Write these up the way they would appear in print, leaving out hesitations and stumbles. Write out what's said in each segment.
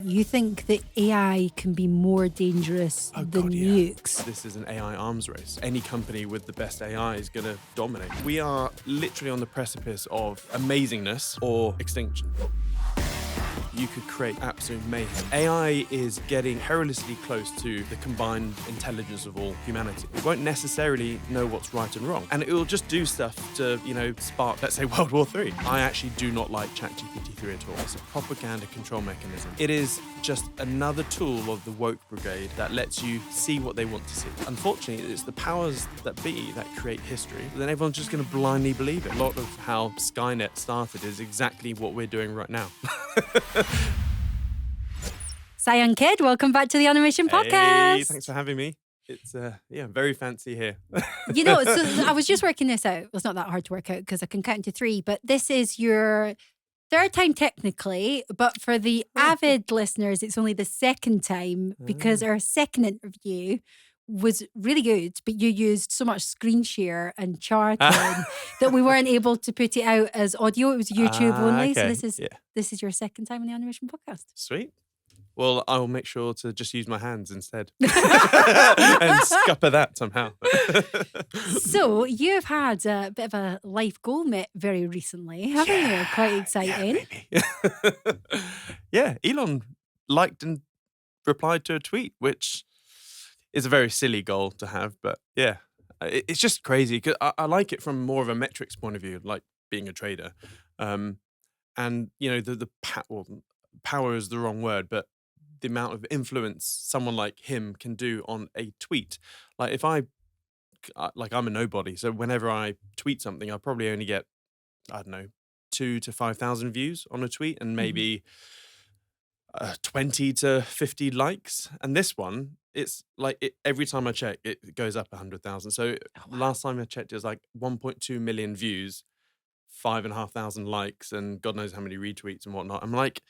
you think that AI can be more dangerous than nukes. This is an AI arms race. Any company with the best AI is going to dominate. We are literally on the precipice of amazingness or extinction. You could create absolute mayhem. AI is getting perilously close to the combined intelligence of all humanity. It won't necessarily know what's right and wrong, and it will just do stuff to, spark, let's say, World War III. I actually do not like ChatGPT-3 at all. It's a propaganda control mechanism. It is just another tool of the woke brigade that lets you see what they want to see. Unfortunately, it's the powers that be that create history. Then everyone's just going to blindly believe it. A lot of how Skynet started is exactly what we're doing right now. Siam Kidd, welcome back to the Animation Podcast. Hey, thanks for having me. It's very fancy here. So I was just working this out. Well, it's not that hard to work out because I can count to 3, but this is your third time technically, but for the avid listeners, it's only the second time because our second interview was really good, but you used so much screen share and charting that we weren't able to put it out as audio. It was YouTube only. Okay. So this is your second time on the Animation Podcast. Sweet. Well, I will make sure to just use my hands instead and scupper that somehow. So you've had a bit of a life goal met very recently, haven't you? Quite exciting. Yeah, Elon liked and replied to a tweet, which is a very silly goal to have, but yeah, it's just crazy because I like it from more of a metrics point of view, like being a trader, and the power is the wrong word, but the amount of influence someone like him can do on a tweet. Like if I'm a nobody, so whenever I tweet something, I probably only get 2,000 to 5,000 views on a tweet, and maybe 20 to 50 likes. And this one, it's like every time I check, it goes up 100,000. So last time I checked, it was like 1.2 million views, 5,500 likes, and God knows how many retweets and whatnot. I'm like,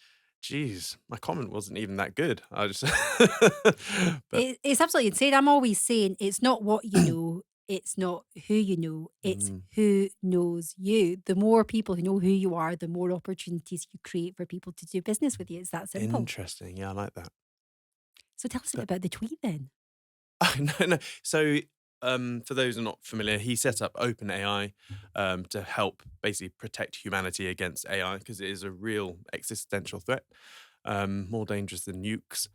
geez, my comment wasn't even that good. I just, It's absolutely insane. I'm always saying it's not what you know, it's not who you know, it's who knows you. The more people who know who you are, the more opportunities you create for people to do business with you. It's that simple. Interesting. Yeah, I like that. So tell us a bit about the tweet then. No. So, for those who are not familiar, he set up OpenAI to help basically protect humanity against AI because it is a real existential threat, more dangerous than nukes.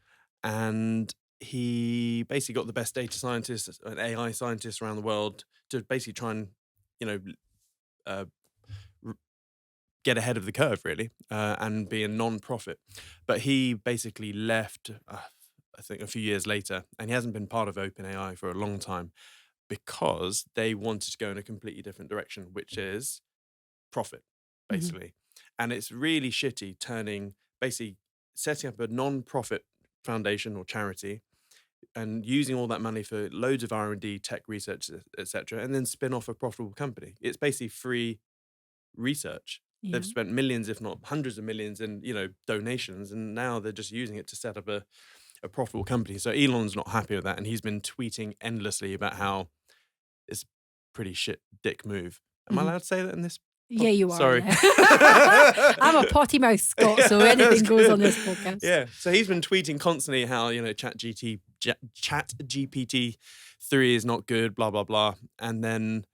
And he basically got the best data scientists and AI scientists around the world to basically try and, get ahead of the curve, really, and be a non-profit. But he basically left, I think, a few years later, and he hasn't been part of OpenAI for a long time because they wanted to go in a completely different direction, which is profit, basically. And it's really shitty basically setting up a non-profit foundation or charity and using all that money for loads of R&D, tech research, etc., and then spin off a profitable company. It's basically free research. Yeah. They've spent millions, if not hundreds of millions in, donations, and now they're just using it to set up a profitable company. So Elon's not happy with that, and he's been tweeting endlessly about how it's pretty shit dick move. Am I allowed to say that in this? Yeah, you are. Sorry. I'm a potty mouth Scot, so anything goes on this podcast. Yeah, so he's been tweeting constantly how, ChatGPT-3 is not good, blah, blah, blah. And then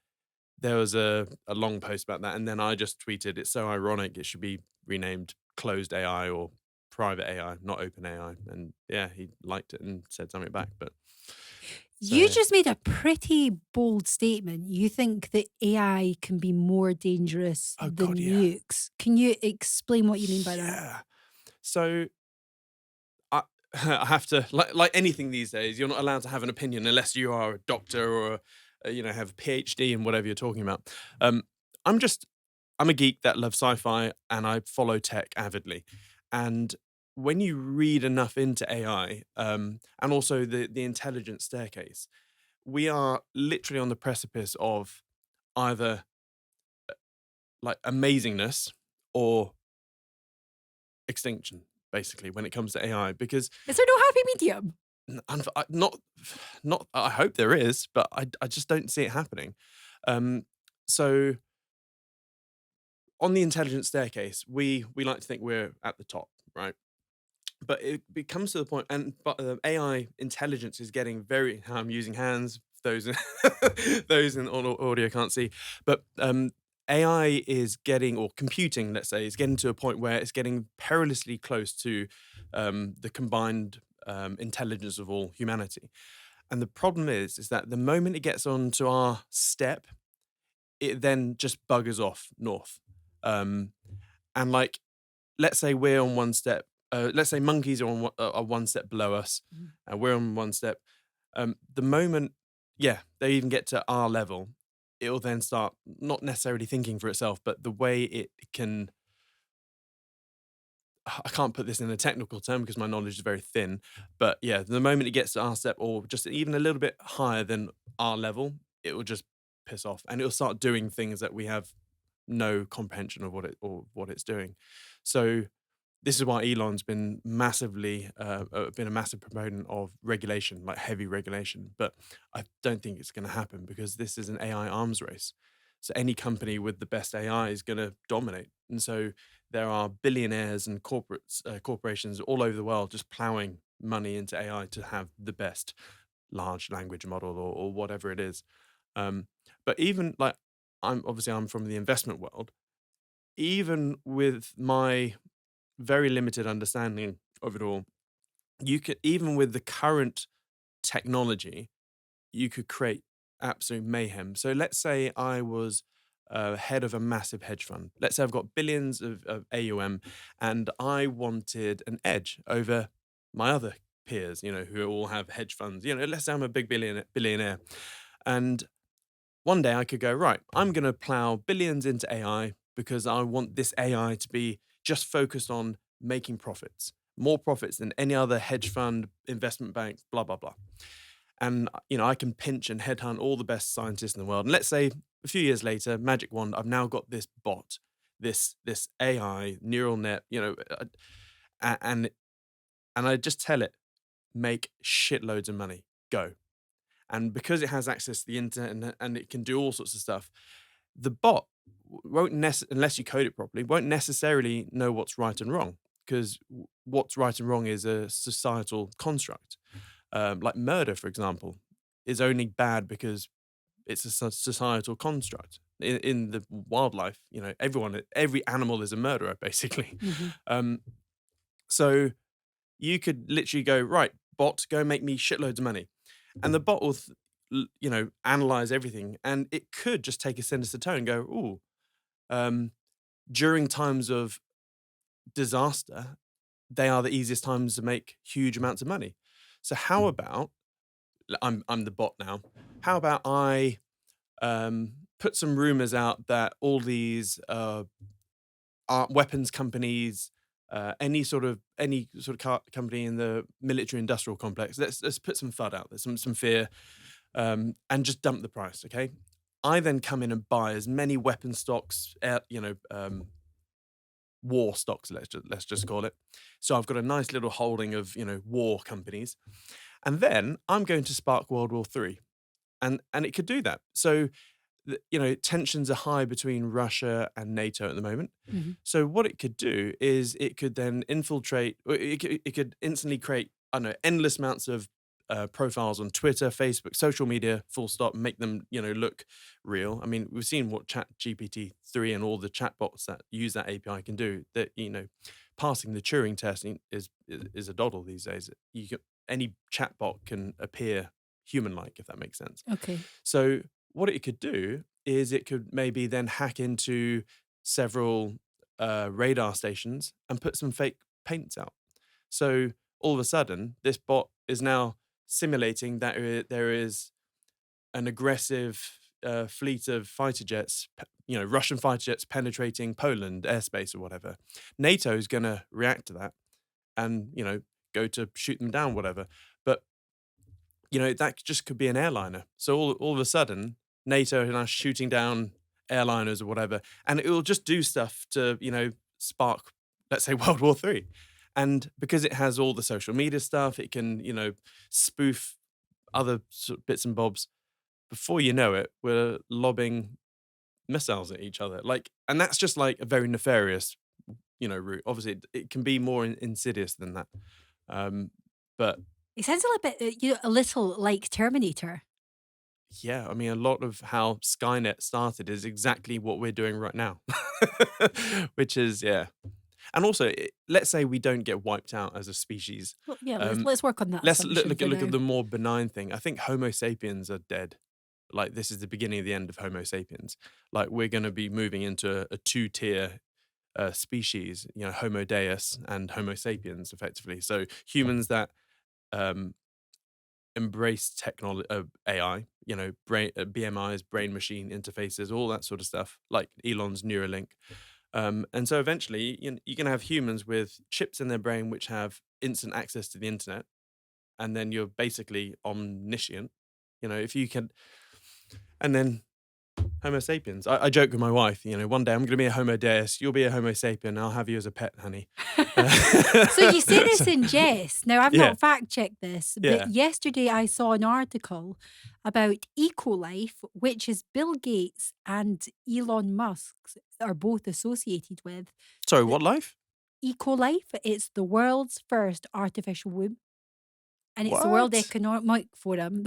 there was a long post about that. And then I just tweeted, it's so ironic, it should be renamed closed AI or private AI, not open AI. And yeah, he liked it and said something back. But you just made a pretty bold statement. You think that AI can be more dangerous than nukes. Can you explain what you mean by that? Yeah. So I have to, like anything these days, you're not allowed to have an opinion unless you are a doctor or have a PhD in whatever you're talking about. I'm a geek that loves sci-fi and I follow tech avidly. And when you read enough into AI, and also the intelligence staircase, we are literally on the precipice of either like amazingness or extinction, basically, when it comes to AI. Because is there no happy medium? Not. I hope there is, but I just don't see it happening. So on the intelligence staircase, we like to think we're at the top, right? but it comes to the point, and but AI intelligence is getting very. I'm using hands. Those those in audio can't see, but AI is getting, or computing, let's say, is getting to a point where it's getting perilously close to the combined intelligence of all humanity. And the problem is that the moment it gets onto our step, it then just buggers off north. Um, and like, let's say we're on one step. Let's say monkeys are on are one step below us, Mhm. and we're on one step. The moment, yeah, they even get to our level, it'll then start not necessarily thinking for itself, but the way it can. I can't put this in a technical term because my knowledge is very thin, but yeah, the moment it gets to our step, or just even a little bit higher than our level, it will just piss off, and it'll start doing things that we have no comprehension of what it's doing. So this is why Elon's been been a massive proponent of regulation, like heavy regulation. But I don't think it's going to happen because this is an AI arms race. So any company with the best AI is going to dominate. And so there are billionaires and corporations all over the world just plowing money into AI to have the best large language model, or whatever it is. Um, but even like, I'm from the investment world. Even with my very limited understanding of it all, you could, even with the current technology, you could create absolute mayhem. So let's say I was head of a massive hedge fund. Let's say I've got billions of AUM, and I wanted an edge over my other peers, who all have hedge funds. Let's say I'm a big billionaire, and one day I could go, right, I'm going to plow billions into AI because I want this AI to be just focused on making profits, more profits than any other hedge fund, investment bank, blah, blah, blah. And, I can pinch and headhunt all the best scientists in the world. And let's say a few years later, magic wand, I've now got this bot, this AI neural net, and I just tell it, make shitloads of money, go. And because it has access to the internet, and it can do all sorts of stuff, the bot won't unless you code it properly, won't necessarily know what's right and wrong, because what's right and wrong is a societal construct. Like murder, for example, is only bad because it's a societal construct. In the wildlife, every animal is a murderer, basically. Mhm. Um, so you could literally go, right, bot, go make me shitloads of money, and the bot will, analyze everything, and it could just take a sinister tone and go, "Ooh, um, during times of disaster, they are the easiest times to make huge amounts of money. So how about I'm the bot now? How about I put some rumors out that all these weapons companies, any sort of company in the military industrial complex. Let's put some FUD out there, some fear, and just dump the price. Okay, I then come in and buy as many weapon stocks, war stocks. Let's just call it. So I've got a nice little holding of war companies, and then I'm going to spark World War Three, and it could do that. So tensions are high between Russia and NATO at the moment. Mhm. So what it could do is it could then infiltrate, or it could instantly create, I don't know, endless amounts of profiles on Twitter, Facebook, social media, full stop, make them, look real. I mean, we've seen what Chat GPT-3 and all the chatbots that use that API can do. That, passing the Turing test is a doddle these days. Any chatbot can appear human-like, if that makes sense. Okay. So what it could do is it could maybe then hack into several radar stations and put some fake paints out. So all of a sudden, this bot is now simulating that there is an aggressive fleet of fighter jets, Russian fighter jets penetrating Poland airspace or whatever. NATO is going to react to that and, go to shoot them down, whatever. But that just could be an airliner. So all of a sudden, NATO are now shooting down airliners or whatever, and it will just do stuff to, spark, let's say, World War Three. And because it has all the social media stuff, it can, spoof other sort of bits and bobs. Before you know it, we're lobbing missiles at each other. And that's just like a very nefarious route. Obviously, it can be more insidious than that. But It sounds a little bit, a little like Terminator. yeah, I mean, a lot of how Skynet started is exactly what we're doing right now, which is, yeah. And also, let's say we don't get wiped out as a species. Well, yeah, Um, let's work on that let's assumption for look now. at the more benign thing. I think Homo sapiens are dead. Like, this is the beginning of the end of Homo sapiens. Like, we're going to be moving into a two-tier species, Homo deus and Homo sapiens, effectively. So humans that um, embrace technology, AI, brain, BMIs, brain machine interfaces, all that sort of stuff, like Elon's Neuralink. And so eventually you're going to have humans with chips in their brain which have instant access to the internet. And then you're basically omniscient, if you can. And then Homo sapiens. I joke with my wife, one day I'm going to be a Homo deus, you'll be a Homo sapien, I'll have you as a pet, honey. So you say this in jest. Now, I've Yeah. not fact-checked this, but Yeah. yesterday I saw an article about Ecolife, which is Bill Gates and Elon Musk are both associated with. Sorry, what life? Ecolife, it's the world's first artificial womb. And it's the World What? Economic Forum,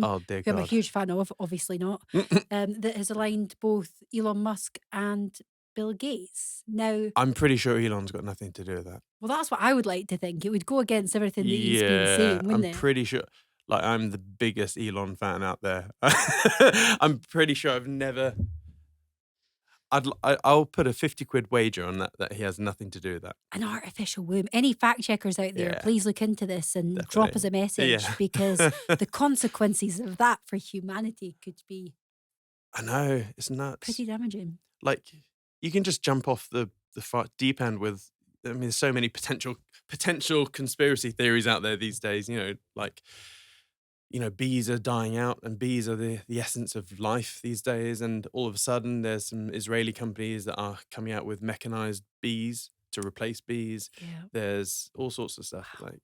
Oh, dear who I'm a God. huge fan of, obviously not, that has aligned both Elon Musk and Bill Gates. Now, I'm pretty sure Elon's got nothing to do with that. well, that's what I would like to think. It would go against everything that he's been Yeah, saying, wouldn't I'm it? pretty sure. Like, I'm the biggest Elon fan out there. I'm pretty sure I've never. I'll put a 50 quid wager on that he has nothing to do with that. An artificial womb. Any fact checkers out there, Yeah, please look into this and drop us a message Yeah. because the consequences of that for humanity could be I know, it's nuts. pretty damaging. Like, you can just jump off the deep end with. I mean, there's so many potential conspiracy theories out there these days. Like, bees are dying out, and bees are the essence of life these days. And all of a sudden, there's some Israeli companies that are coming out with mechanized bees to replace bees. Yeah. There's all sorts of stuff. Like,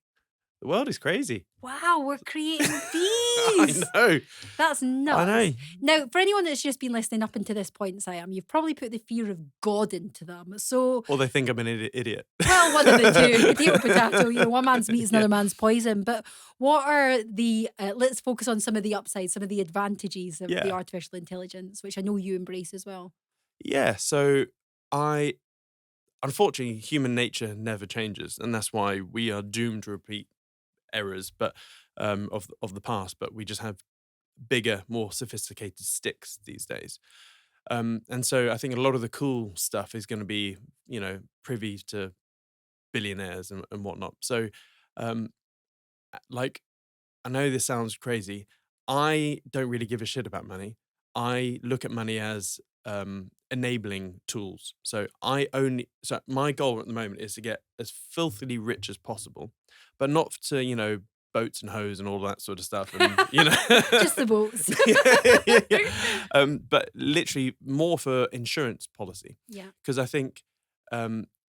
the world is crazy. Wow, we're creating I bees. know. That's nuts. I know. Now, for anyone that's just been listening up until this point, Siam, you've probably put the fear of God into them. So, Or they think I'm an idiot. well, one of the two, potato. One man's meat is another man's poison. But what are the? Let's focus on some of the upsides, some of the advantages of the artificial intelligence, which I know you embrace as well. Yeah. So unfortunately, human nature never changes, and that's why we are doomed to repeat errors, but of the past. But we just have bigger, more sophisticated sticks these days. And so I think a lot of the cool stuff is going to be, privy to billionaires and whatnot. So, like, I know this sounds crazy. I don't really give a shit about money. I look at money as enabling tools. So my goal at the moment is to get as filthily rich as possible, but not to, boats and hoes and all that sort of stuff. And, Just the boats. Yeah. But literally more for insurance policy. Yeah. Because I think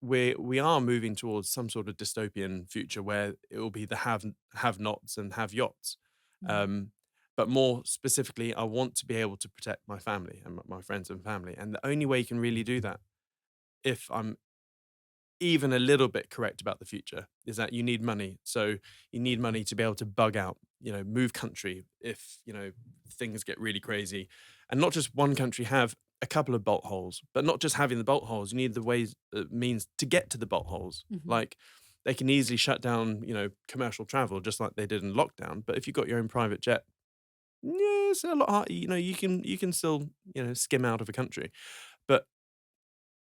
we are moving towards some sort of dystopian future where it will be the have-nots and have-yachts. But more specifically, I want to be able to protect my family and my friends and family. And the only way you can really do that, if I'm even a little bit correct about the future, is that you need money. So you need money to be able to bug out, move country if, things get really crazy. And not just one country, have a couple of bolt holes, but not just having the bolt holes. You need the means to get to the bolt holes. Mm-hmm. Like, they can easily shut down, commercial travel just like they did in lockdown. But if you've got your own private jet, yeah, it's a lot harder. You can still, skim out of a country. But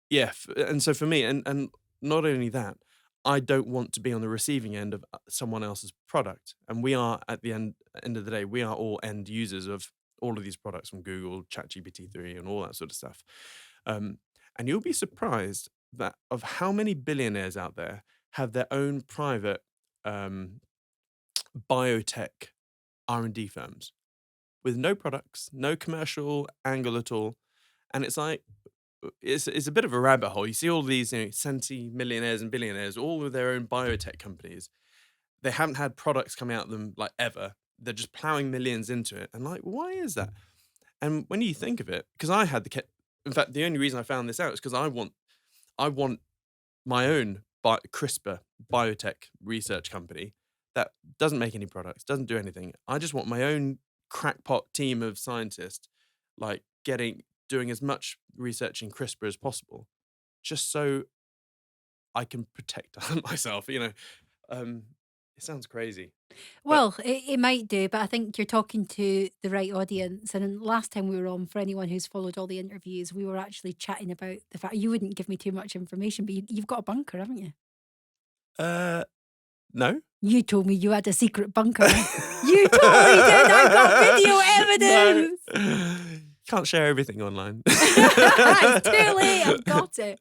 yeah, and so for me, and not only that, I don't want to be on the receiving end of someone else's product. And we are, at the end of the day, we are all end users of all of these products from Google, ChatGPT-3 and all that sort of stuff. And you'll be surprised that of how many billionaires out there have their own private biotech R&D firms with no products, no commercial angle at all. And it's like, it's a bit of a rabbit hole. You see all these centimillionaires and billionaires, all with their own biotech companies. They haven't had products coming out of them like ever. They're just plowing millions into it. And like, why is that? And when you think of it, because I had in fact, the only reason I found this out is because I want my own CRISPR biotech research company that doesn't make any products, doesn't do anything. I just want my own crackpot team of scientists, like doing as much research in CRISPR as possible, just so I can protect myself. Um, it sounds crazy, but Well, it might do, but I think you're talking to the right audience. And then last time we were on, for anyone who's followed all the interviews, we were actually chatting about the fact you wouldn't give me too much information, but you've got a bunker, haven't you? uh, no. You told me you had a secret bunker. You totally did. I've got video No. evidence. Can't share everything online. It's too late. I've got it.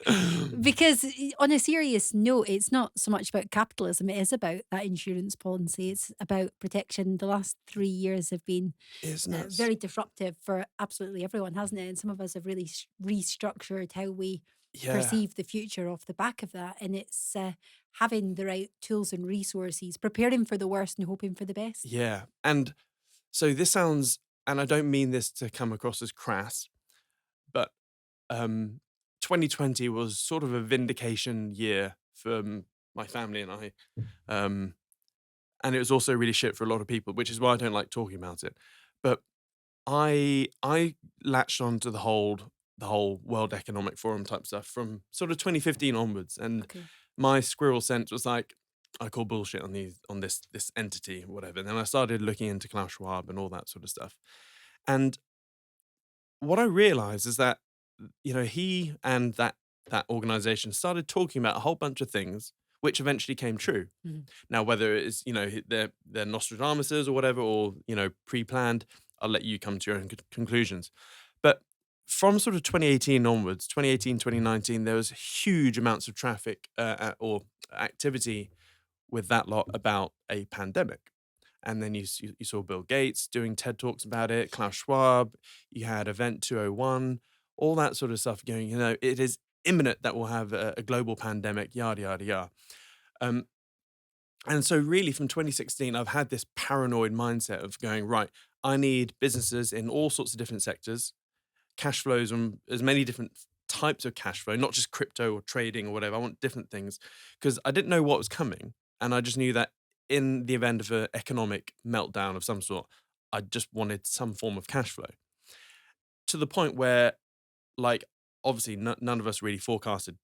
Because on a serious note, it's not so much about capitalism. It is about that insurance policy. It's about protection. The last 3 years have been It's nuts. very disruptive for absolutely everyone, hasn't it? And some of us have really restructured how we Yeah. perceive the future off the back of that. And it's having the right tools and resources, preparing for the worst and hoping for the best. Yeah. And so this sounds, and I don't mean this to come across as crass, but 2020 was sort of a vindication year for my family and I. And it was also really shit for a lot of people, which is why I don't like talking about it. But I latched onto the whole World Economic Forum type stuff from sort of 2015 onwards, and Okay. my squirrel sense was like, I call bullshit on this entity or whatever. And then I started looking into Klaus Schwab and all that sort of stuff. And what I realized is that he and that organization started talking about a whole bunch of things which eventually came true. Mhm. Now, whether it is they're Nostradamuses or whatever, or pre-planned, I'll let you come to your own conclusions. But from sort of 2018 onwards, 2018, 2019, there was huge amounts of traffic or activity with that lot about a pandemic. And then you saw Bill Gates doing TED Talks about it, Klaus Schwab, you had Event 201, all that sort of stuff going, it is imminent that we'll have a global pandemic, yada, yada, yada. And so really from 2016, I've had this paranoid mindset of going, right, I need businesses in all sorts of different sectors, cash flows and as many different types of cash flow, not just crypto or trading or whatever. I want different things because I didn't know what was coming. And I just knew that in the event of an economic meltdown of some sort, I just wanted some form of cash flow. To the point where, like, obviously none of us really forecasted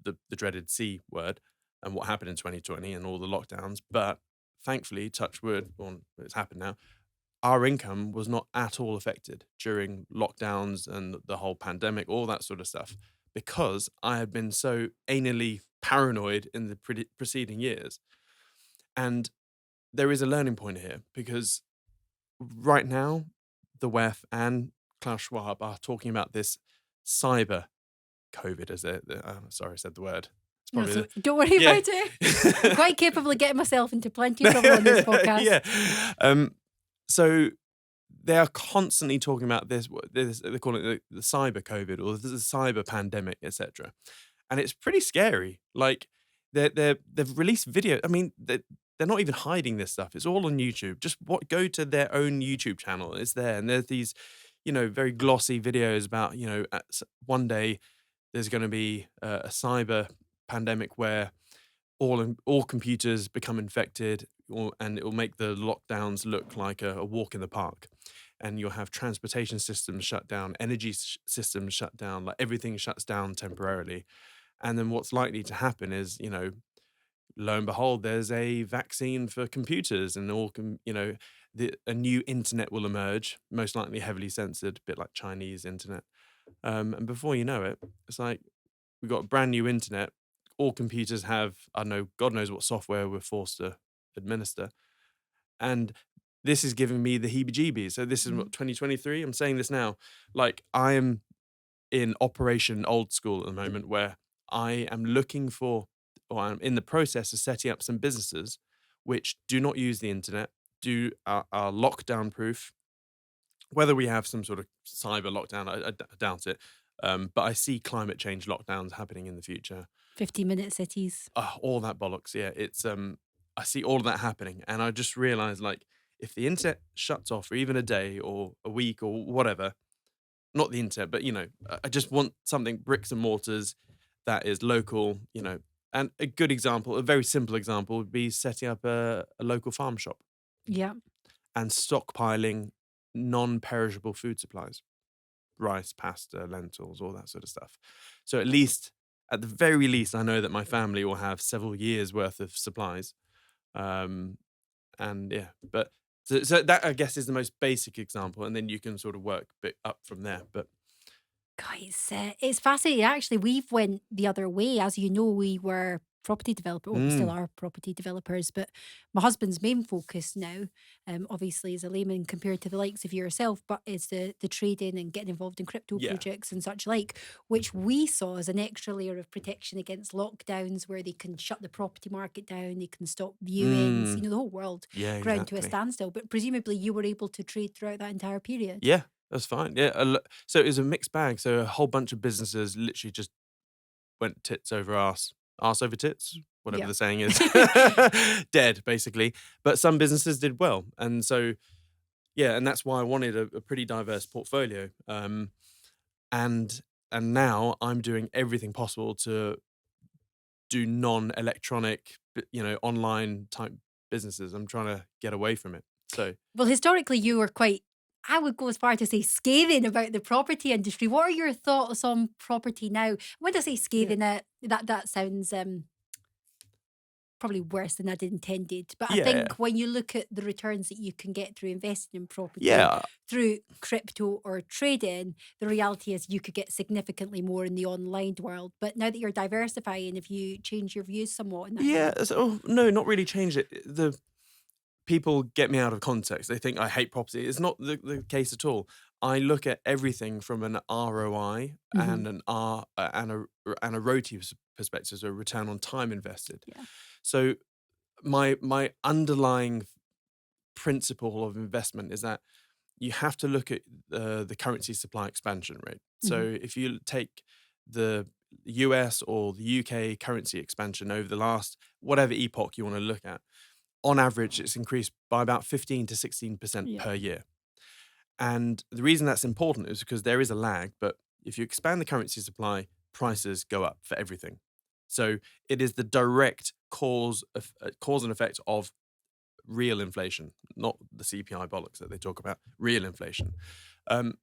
the dreaded C word and what happened in 2020 and all the lockdowns. But thankfully, touch wood, or it's happened now, our income was not at all affected during lockdowns and the whole pandemic, all that sort of stuff, because I had been so anally paranoid in the preceding years. And there is a learning point here because right now, the WEF and Klaus Schwab are talking about this cyber COVID, as sorry, I said the word. It's No, probably so don't worry yeah. about it. I'm quite capable of getting myself into plenty of trouble on this podcast. Yeah. So they are constantly talking about this. They call it the cyber COVID or the cyber pandemic, etc. And it's pretty scary. Like they've released video. I mean, they're not even hiding this stuff. It's all on YouTube. Just go to their own YouTube channel. It's there, and there's these, very glossy videos about, one day there's going to be a cyber pandemic where all computers become infected, and it will make the lockdowns look like a walk in the park. And you'll have transportation systems shut down, energy systems shut down, like everything shuts down temporarily. And then what's likely to happen is, lo and behold, there's a vaccine for computers, and a new internet will emerge, most likely heavily censored, a bit like Chinese internet. And before you know it, it's like we've got a brand new internet. All computers have, I don't know, God knows what software we're forced to administer. And this is giving me the heebie-jeebies. So this is what, 2023? I'm saying this now. Like, I am in Operation Old School at the moment, where I am looking for, or I'm in the process of setting up some businesses which do not use the internet, are lockdown proof. Whether we have some sort of cyber lockdown, I doubt it. But I see climate change lockdowns happening in the future. 50-minute cities. All that bollocks. Yeah, it's I see all of that happening, and I just realized, like, if the internet shuts off for even a day or a week or whatever, not the internet, but I just want something bricks and mortars that is local, And a good example, a very simple example, would be setting up a local farm shop Yeah. and stockpiling non-perishable food supplies, rice, pasta, lentils, all that sort of stuff. So at the very least, I know that my family will have several years worth of supplies. Um, and yeah, but so that I guess is the most basic example, and then you can sort of work a bit up from there. But God, it's fascinating. Actually, we've went the other way. As you know, we were property developer. Well, we still mm, are property developers, but my husband's main focus now, obviously, as a layman compared to the likes of yourself, but is the trading and getting involved in crypto yeah, projects and such like, which we saw as an extra layer of protection against lockdowns, where they can shut the property market down, they can stop viewings, mm, the whole world yeah, ground to a exactly. standstill. But presumably, you were able to trade throughout that entire period. Yeah, that's fine. Yeah, so it was a mixed bag. So a whole bunch of businesses literally just went tits over arse over tits, whatever Yeah. the saying is, dead basically. But some businesses did well, and so yeah, and that's why I wanted a pretty diverse portfolio. And now I'm doing everything possible to do non-electronic, online type businesses. I'm trying to get away from it. So Well, historically, you were quite, I would go as far to say, scathing about the property industry. What are your thoughts on property now? When I say yeah, scathing, that sounds probably worse than I'd intended. But I yeah, think when you look at the returns that you can get through investing in property, yeah. through crypto or trading, the reality is you could get significantly more in the online world. But now that you're diversifying, if you change your views somewhat in that Yeah, area. so no, not really changed it. The people get me out of context. They think I hate property. It's not the case at all. I look at everything from an ROI Hmm. and an R and a ROTE perspective, so return on time invested. Yeah. So my underlying principle of investment is that you have to look at the currency supply expansion rate. Hmm. So if you take the US or the UK currency expansion over the last whatever epoch you want to look at, on average, it's increased by about 15 to 16% Yeah. per year. And the reason that's important is because there is a lag, but if you expand the currency supply, prices go up for everything. So it is the direct cause and effect of real inflation, not the CPI bollocks that they talk about, real inflation. Um,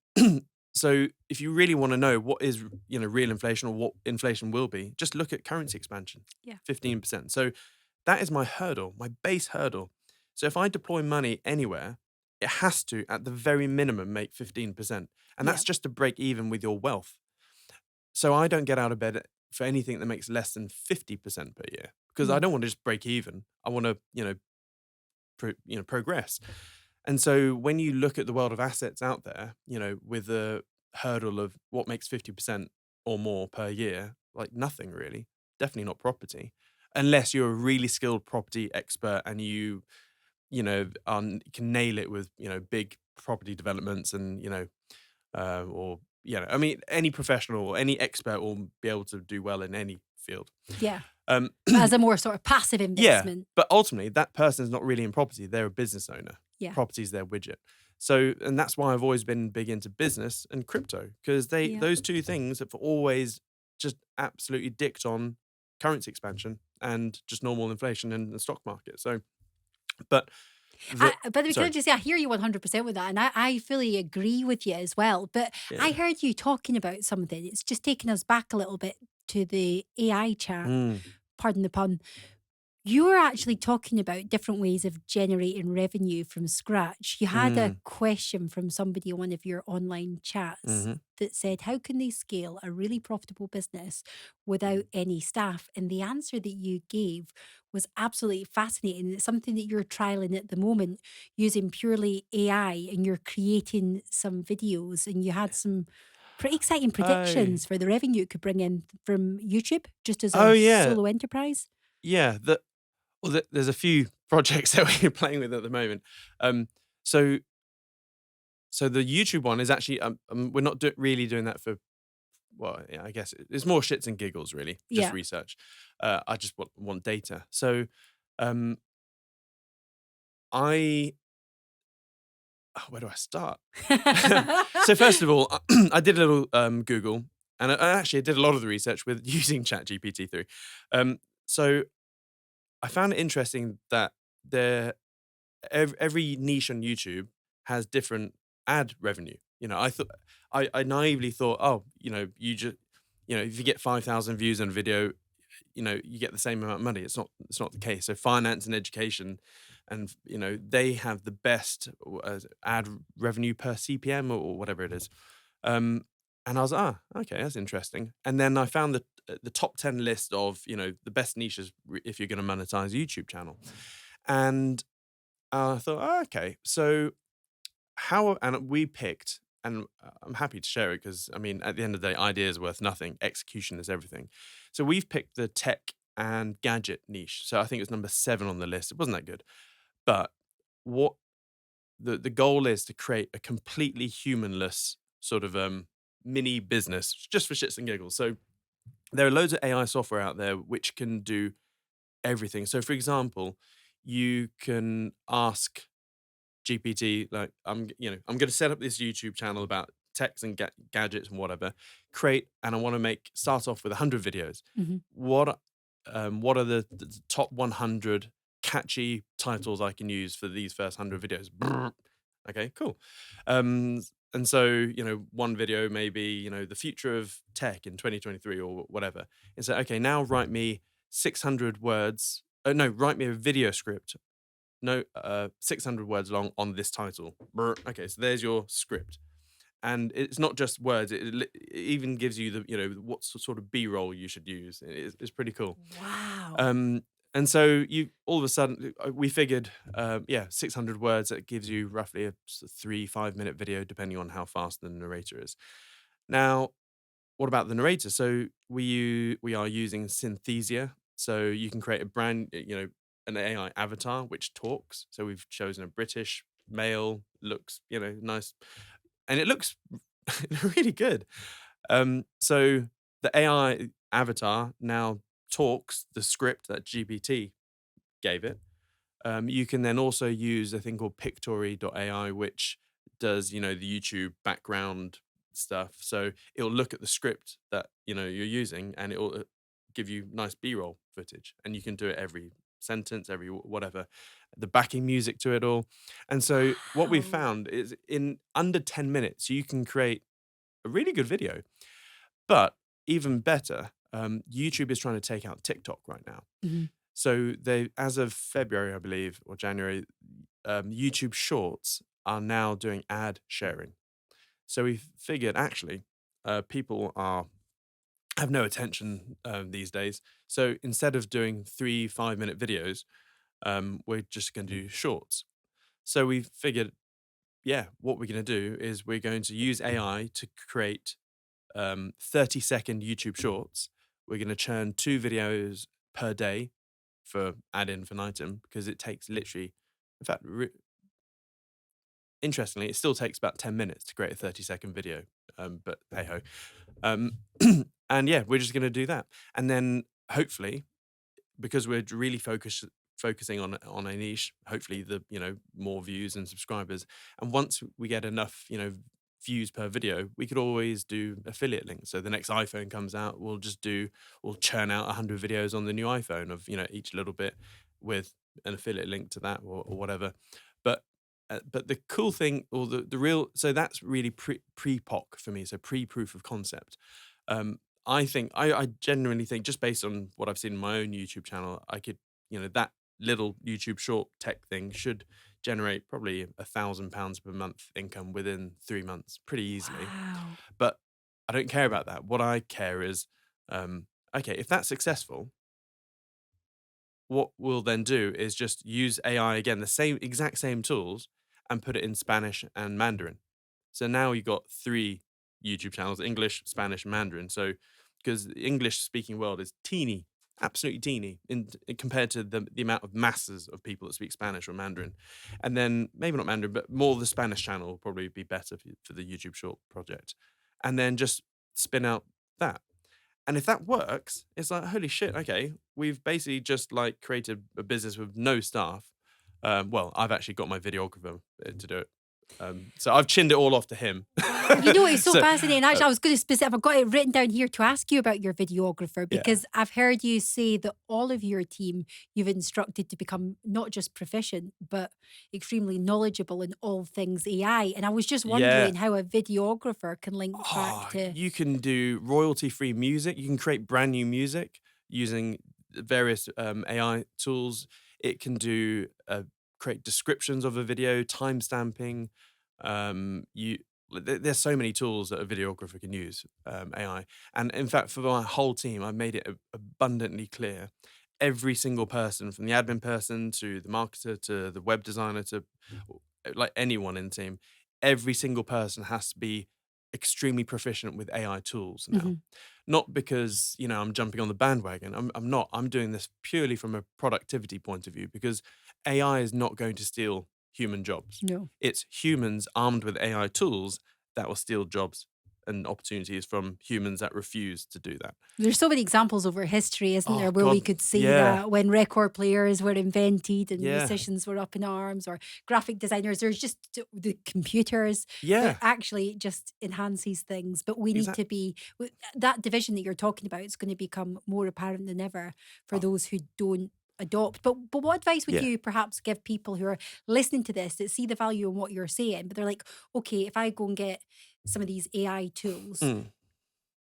so if you really want to know what is, real inflation or what inflation will be, just look at currency expansion, Yeah. 15%. So that is my hurdle, my base hurdle. So if I deploy money anywhere, it has to, at the very minimum, make 15%. And Yeah. that's just to break even with your wealth. So I don't get out of bed for anything that makes less than 50% per year because I Mm. don't want to just break even. I want to, progress. And so when you look at the world of assets out there, with a hurdle of what makes 50% or more per year, like nothing really, definitely not property, unless you're a really skilled property expert and can nail it with, big property developments and, or, I mean, any professional or any expert will be able to do well in any field. Yeah. Um, But as a more sort of passive Yeah, investment. but ultimately that person's not really in property, they're a business owner. Yeah. Property's their widget. So, and that's why I've always been big into business and crypto because Yeah. those two things have always just absolutely dicked on currency expansion and just normal inflation in the stock market. So, but But we sorry, can just say I hear you 100% with that, and I fully agree with you as well. But I yeah. heard you talking about something. It's just taking us back a little bit to the AI chat. Mm, Pardon the pun. You were actually talking about different ways of generating revenue from scratch. You had a mm, question from somebody on one of your online chats mhm. that said, how can they scale a really profitable business without any staff? And the answer that you gave was absolutely fascinating. It's something that you're trialing at the moment using purely AI, and you're creating some videos, and you had some pretty exciting Oh, predictions for the revenue it could bring in from YouTube just as oh a yeah, solo enterprise. yeah. There's a few projects that we're playing with at the moment. Um, so So the YouTube one is actually we're not really doing that for, well, yeah, I guess it's more shits and giggles really, just Yeah. research. I just want data. So um, I where do I start? So first of all, I did a little Google, and I actually did a lot of the research with using ChatGPT 3. So I found it interesting that there every niche on YouTube has different ad revenue. I thought I naively thought, oh, if you get 5,000 views on a video, you get the same amount of money. It's not the case. So finance and education, and they have the best ad revenue per CPM or whatever it is. Um, and I was okay, that's interesting. And then I found the top 10 list of the best niches if you're going to monetize a YouTube channel, and I thought, okay, so and we picked, and I'm happy to share it because I mean, at the end of the day, ideas are worth nothing. Execution is everything. So we've picked the tech and gadget niche. So I think it's number 7 on the list. It wasn't that good, but what the goal is to create a completely humanless sort of mini business just for shits and giggles. So there are loads of AI software out there which can do everything. So for example, you can ask GPT, like, I'm going to set up this YouTube channel about techs and gadgets and whatever. And I want to start off with 100 videos. Mhm. What are the top 100 catchy titles I can use for these first 100 videos? Brrr. Okay, cool. And so, one video may be, the future of tech in 2023 or whatever. And so, okay, now write me 600 words. No, write me a video script, no, 600 words long on this title. Brr. Okay, so there's your script. And it's not just words, it even gives you what sort of B-roll you should use. It's pretty cool. Wow. And so you all of a sudden, we figured, 600 words, that gives you roughly a 3-5 minute video, depending on how fast the narrator is. Now, what about the narrator? So we are using Synthesia. So you can create an AI avatar which talks. So we've chosen a British male, looks, nice, and it looks really good. So the AI avatar now talks the script that GPT gave it. You can then also use a thing called Pictory.ai, which does, the YouTube background stuff. So it'll look at the script that, you're using, and it'll give you nice B-roll footage. And you can do it every sentence, every whatever, the backing music to it all. And so what we Wow. found is in under 10 minutes, you can create a really good video. But even better, YouTube is trying to take out TikTok right now. Mhm. So as of February, I believe, or January, YouTube Shorts are now doing ad sharing. So we figured actually, people have no attention these days. So instead of doing 3-5 minute videos, we're just going to do shorts. So we figured, what we're going to do is we're going to use AI to create 30-second YouTube shorts. We're going to churn 2 videos per day for ad infinitum because it takes literally, in fact, interestingly, it still takes about 10 minutes to create a 30-second video. But hey ho. Um, and yeah, we're just going to do that. And then hopefully, because we're really focusing on a niche, hopefully the more views and subscribers. And once we get enough views per video, we could always do affiliate links. So the next iPhone comes out, we'll churn out 100 videos on the new iPhone of each little bit with an affiliate link to that or whatever. But the cool thing, or the real, so that's really pre-POC for me, so pre-proof of concept. I genuinely think, just based on what I've seen in my own YouTube channel, I could, that little YouTube short tech thing should generate probably £1,000 per month income within 3 months, pretty easily. Wow. But I don't care about that. What I care is, okay, if that's successful, what we'll then do is just use AI again, the exact same tools, and put it in Spanish and Mandarin. So now you've got 3 YouTube channels: English, Spanish, Mandarin. So because the English speaking world is teeny, absolutely teeny compared to the amount of masses of people that speak Spanish or Mandarin. And then maybe not Mandarin, but more the Spanish channel will probably be better for the YouTube short project. And then just spin out that. And if that works, it's like, holy shit, okay, we've basically just like created a business with no staff. Well, I've actually got my videographer to do it. So I've chinned it all off to him. You know, it's so So, fascinating. Actually, I was going to I've got it written down here to ask you about your videographer yeah. because I've heard you say that all of your team you've instructed to become not just proficient, but extremely knowledgeable in all things AI. And I was just Yeah. wondering how a videographer can link back Oh, to. you can do royalty-free music. You can create brand new music using various AI tools. It can do create descriptions of a video, timestamping. You there's so many tools that a videographer can use AI. And in fact, for my whole team, I made it abundantly clear. Every single person, from the admin person to the marketer to the web designer to like anyone in the team, every single person has to be extremely proficient with AI tools now. Mhm. Not because, I'm jumping on the bandwagon. I'm not. I'm doing this purely from a productivity point of view because AI is not going to steal human jobs. No. It's humans armed with AI tools that will steal jobs and opportunities from humans that refuse to do that. There's so many examples over history, isn't Oh there, where we God, could see yeah, that when record players were invented and yeah, musicians were up in arms, or graphic designers, there's just the computers that yeah, actually just enhances things. But we need exactly. to be that division that you're talking about. It's going to become more apparent than ever for Oh, those who don't adopt. But what advice would yeah. you perhaps give people who are listening to this that see the value in what you're saying, but they're like, okay, if I go and get some of these AI tools, Mm,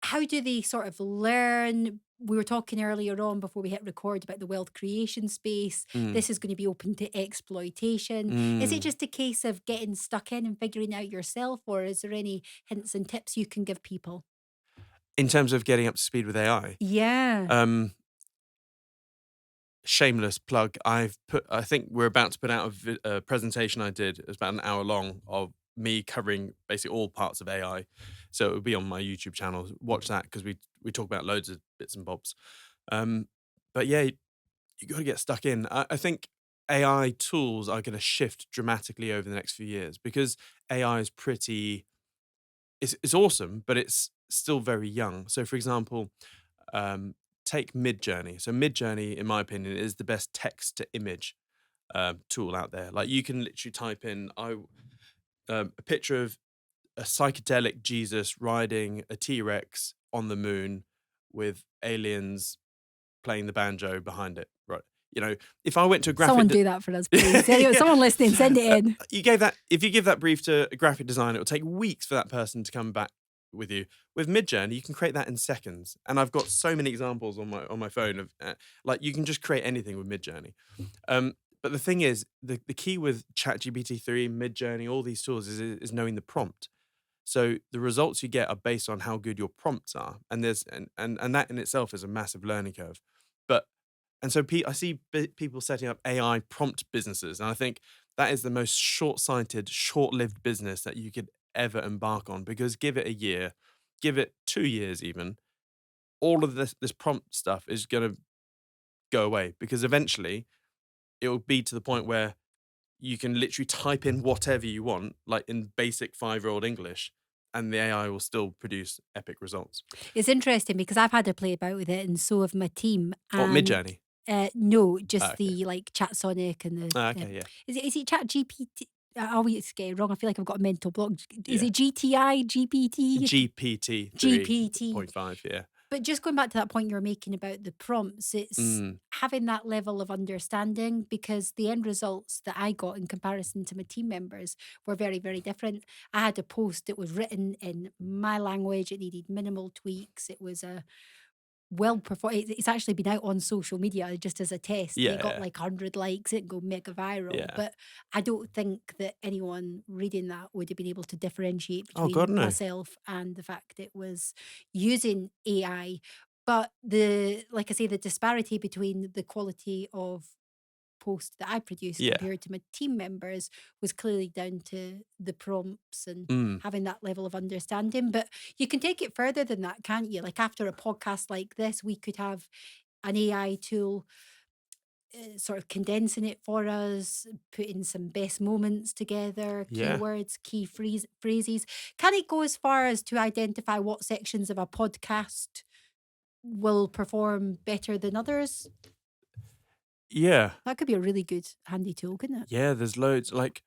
how do they sort of learn? We were talking earlier on before we hit record about the wealth creation space. mm, This is going to be open to exploitation. Is it mm. just a case of getting stuck in and figuring out yourself, or is there any hints and tips you can give people? In terms of getting up to speed with AI, Yeah. um, shameless plug. I think we're about to put out a presentation I did. It was about an hour long of me covering basically all parts of AI. So it will be on my YouTube channel. Watch that because we talk about loads of bits and bobs. Um, but yeah, you got to get stuck in. I think AI tools are going to shift dramatically over the next few years because AI is it's awesome, but it's still very young. So, for example, um, take Midjourney. So, Midjourney, in my opinion, is the best text to image tool out there. Like, you can literally type in a picture of a psychedelic Jesus riding a T Rex on the moon with aliens playing the banjo behind it. Right. If I went to a Someone graphic do that for us, please. Anyway, yeah. someone listening, send it in. If you give that brief to a graphic designer, it will take weeks for that person to come back with you. With Midjourney, you can create that in seconds, and I've got so many examples on my phone of like you can just create anything with Midjourney. But the thing is, the key with ChatGPT 3, Midjourney, all these tools is knowing the prompt. So the results you get are based on how good your prompts are, and and that in itself is a massive learning curve. But and so I see people setting up AI prompt businesses, and I think that is the most short-sighted, short-lived business that you could ever embark on. Because give it a year, give it 2 years, even all of this prompt stuff is going to go away because eventually it will be to the point where you can literally type in whatever you want, like in basic 5-year-old English, and the AI will still produce epic results. It's interesting because I've had to play about with it, and so have my team. What And Midjourney? no, Ah, just okay. the like Chat Sonic and the Okay. Yeah. is it Chat GPT? I always get it wrong. I feel like I've got a mental block. Is Yeah. it GTI, GPT, GPT GPT? 3.5. Yeah. But just going back to that point you were making about the prompts, it's Mm, having that level of understanding because the end results that I got in comparison to my team members were very, very different. I had a post that was written in my language, it needed minimal tweaks, it was a well performed. It's actually been out on social media just as a test. They got yeah. like 100 likes, it go mega viral. Yeah. But I don't think that anyone reading that would have been able to differentiate Oh God, between no. myself and the fact it was using AI. But the like I say, the disparity between the quality of post that I produced Yeah. compared to my team members was clearly down to the prompts and Mm, having that level of understanding. But you can take it further than that, can't you? Like after a podcast like this, we could have an AI tool sort of condensing it for us, putting some best moments together, yeah. keywords, phrases. Can it go as far as to identify what sections of a podcast will perform better than others? Yeah. That could be a really good handy tool, couldn't it? Yeah. There's loads. Like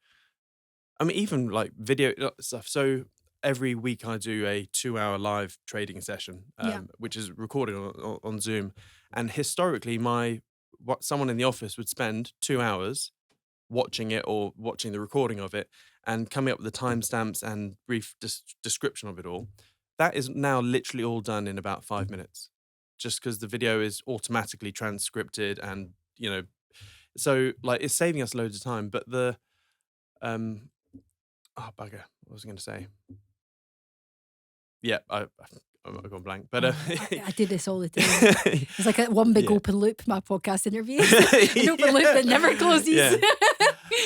I mean, even like video stuff. So every week I do a 2-hour live trading session, Yeah. which is recorded on Zoom. And historically, what someone in the office would spend 2 hours watching it or watching the recording of it and coming up with the timestamps and brief description of it all. That is now literally all done in about 5 minutes, just because the video is automatically transcripted and, so like it's saving us loads of time. But um, oh, bugger, what was I going to say? Yeah, I've gone blank. But Oh, I do this all the time. It's like one big Yeah. open loop, my podcast interviews. An open loop that never closes. Yeah.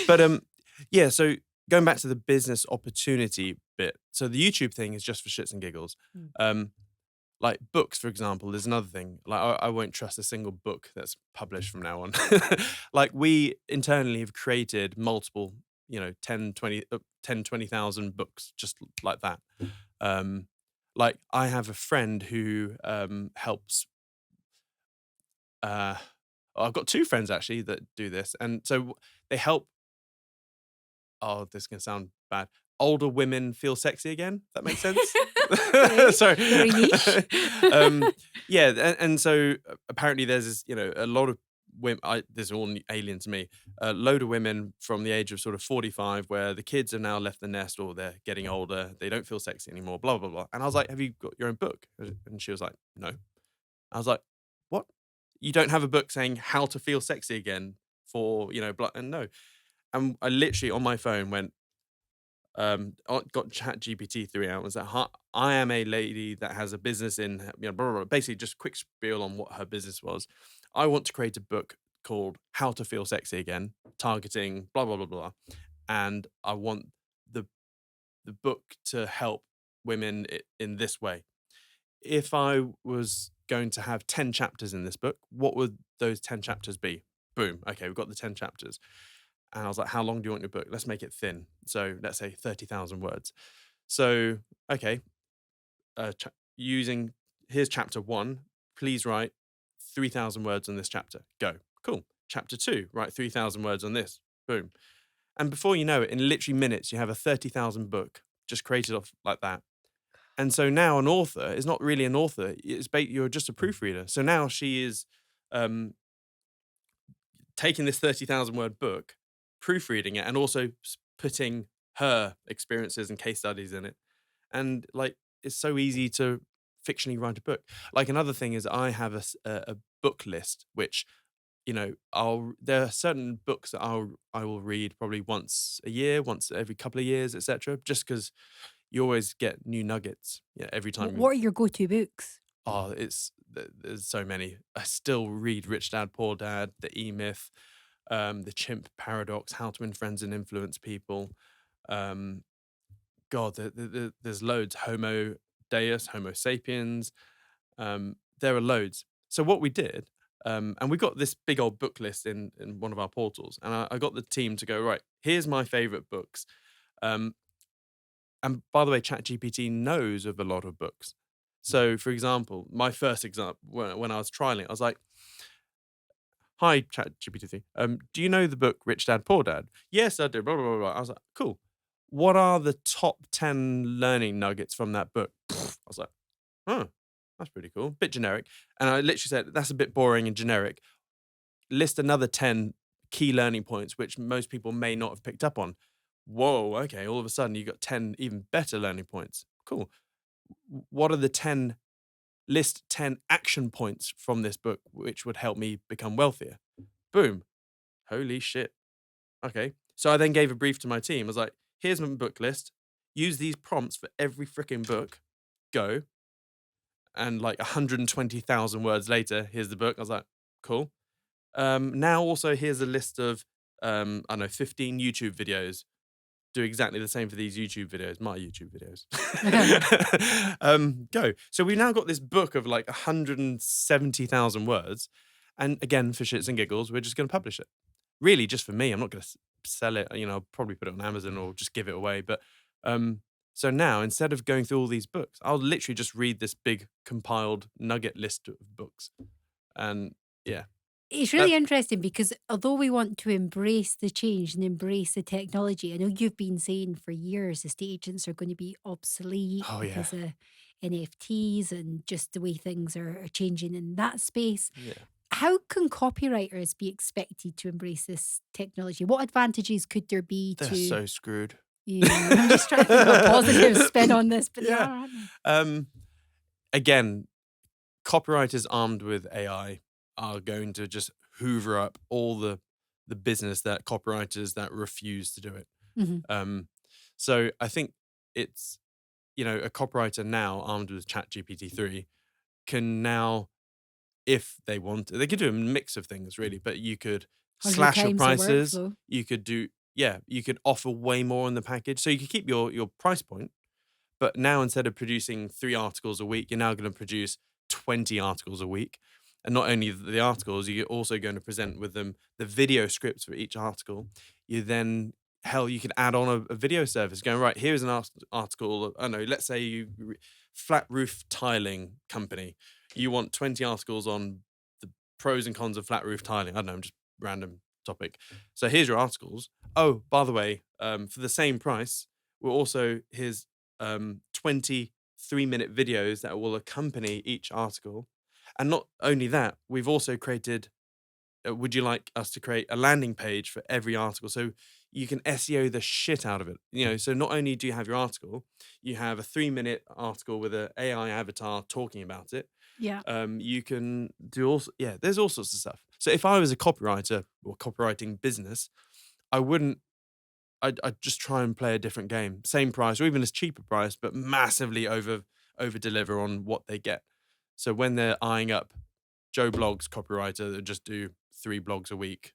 But yeah, so going back to the business opportunity bit. So the YouTube thing is just for shits and giggles. Like books, for example, is another thing. Like I won't trust a single book that's published from now on. Like we internally have created multiple, 20,000 books just like that. Like I have a friend who helps. I've got two friends actually that do this, and so they help. Oh, this is gonna sound bad. Older women feel sexy again. That makes sense. Okay. Sorry. Very niche. Yeah, and so apparently there's this, a lot of women. This is all alien to me. A load of women from the age of sort of 45, where the kids have now left the nest or they're getting older. They don't feel sexy anymore. Blah blah blah. And I was like, "Have you got your own book?" And she was like, "No." I was like, "What? You don't have a book saying how to feel sexy again for blah?" And no. And I literally on my phone went, got Chat GPT 3 out. Was that I am a lady that has a business in blah, blah, blah. Basically just quick spiel on what her business was. I want to create a book called How to Feel Sexy Again, targeting blah blah blah blah, and I want the book to help women in this way. If I was going to have 10 chapters in this book, what would those 10 chapters be? Boom. Okay, we've got the 10 chapters. And I was like, how long do you want your book? Let's make it thin. So let's say 30,000 words. So, okay, here's chapter 1. Please write 3,000 words on this chapter. Go. Cool. Chapter 2, write 3,000 words on this. Boom. And before you know it, in literally minutes, you have a 30,000 book just created off like that. And so now an author is not really an author. You're just a proofreader. So now she is taking this 30,000 word book, proofreading it, and also putting her experiences and case studies in it. And like, it's so easy to fictionally write a book. Like another thing is I have a book list, which, there are certain books that I will read probably once a year, once every couple of years, etc. Just because you always get new nuggets. Yeah, every time. What are your go-to books? Oh, there's so many. I still read Rich Dad Poor Dad, The E-Myth, The Chimp Paradox, How to Win Friends and Influence People. God, there's loads. Homo Deus, Homo Sapiens. There are loads. So what we did, and we got this big old book list in one of our portals, and I got the team to go, right, here's my favorite books. And by the way, ChatGPT knows of a lot of books. So, for example, my first example, when I was trialing it, I was like, hi, ChatGPT, do you know the book Rich Dad, Poor Dad? Yes, I do, blah, blah, blah, blah. I was like, cool. What are the top 10 learning nuggets from that book? I was like, huh, that's pretty cool. Bit generic. And I literally said, that's a bit boring and generic. List another 10 key learning points, which most people may not have picked up on. Whoa, okay, all of a sudden you got 10 even better learning points. Cool. What are the list 10 action points from this book which would help me become wealthier? Boom. Holy shit. Okay. So I then gave a brief to my team. I was like, here's my book list. Use these prompts for every freaking book. Go. And like 120,000 words later, here's the book. I was like, cool. Now also here's a list of, I don't know, 15 YouTube videos. Do exactly the same for these YouTube videos, my YouTube videos. Go. So we've now got this book of like 170,000 words. And again, for shits and giggles, we're just going to publish it. Really, just for me. I'm not going to sell it. I'll probably put it on Amazon or just give it away. But so now, instead of going through all these books, I'll literally just read this big compiled nugget list of books. And yeah. It's really interesting because although we want to embrace the change and embrace the technology, I know you've been saying for years estate agents are going to be obsolete Oh yeah, because of NFTs and just the way things are changing in that space. yeah. How can copywriters be expected to embrace this technology? What advantages could there be They're to, so screwed. I'm just trying to think of a positive spin on this, but they Yeah. are, aren't they? Again, copywriters armed with AI are going to just hoover up all the business that copywriters that refuse to do it. Mhm. Um, so I think it's, a copywriter now armed with ChatGPT 3 can now, if they want, they could do a mix of things really, but you could 100 slash your times the prices. workflow. You could do, yeah, you could offer way more in the package. So you could keep your price point, but now instead of producing 3 articles a week, you're now going to produce 20 articles a week. And not only the articles, you're also going to present with them the video scripts for each article. You then, hell, you could add on a video service going, right, here's an article. I don't know, let's say flat roof tiling company. You want 20 articles on the pros and cons of flat roof tiling. I don't know, just random topic. So here's your articles. Oh, by the way, for the same price, here's 20 3-minute videos that will accompany each article. And not only that, we've also created, would you like us to create a landing page for every article? So you can SEO the shit out of it. So not only do you have your article, you have a 3-minute article with an AI avatar talking about it. Yeah. You can do also, there's all sorts of stuff. So if I was a copywriter or copywriting business, I'd just try and play a different game. Same price or even a cheaper price, but massively over deliver on what they get. So when they're eyeing up Joe Blogs copywriter that just do 3 blogs a week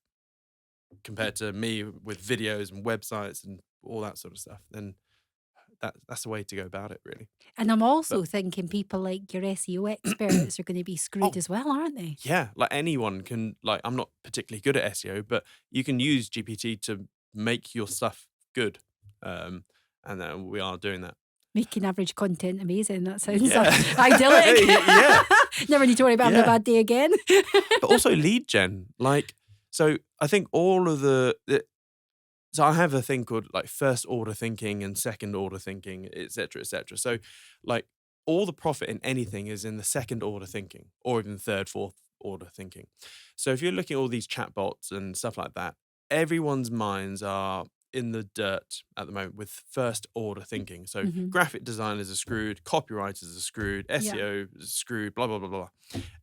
compared to me with videos and websites and all that sort of stuff, then that's the way to go about it, really. And I'm also But thinking people like your SEO experts are going to be screwed oh, as well, aren't they? yeah, like anyone can, like, I'm not particularly good at SEO, but you can use GPT to make your stuff good. And then we are doing that. Making average content amazing. That sounds Yeah. idyllic. Yeah. Never need to worry about having a Yeah. bad day again. But also lead gen. Like, so I think all of so I have a thing called like first order thinking and second order thinking, et cetera, et cetera. So like all the profit in anything is in the second order thinking or even third, fourth order thinking. So if you're looking at all these chatbots and stuff like that, everyone's minds are in the dirt at the moment with first order thinking. So Mhm. graphic designers are screwed, copywriters are screwed, Yeah. SEO is screwed, blah, blah, blah, blah.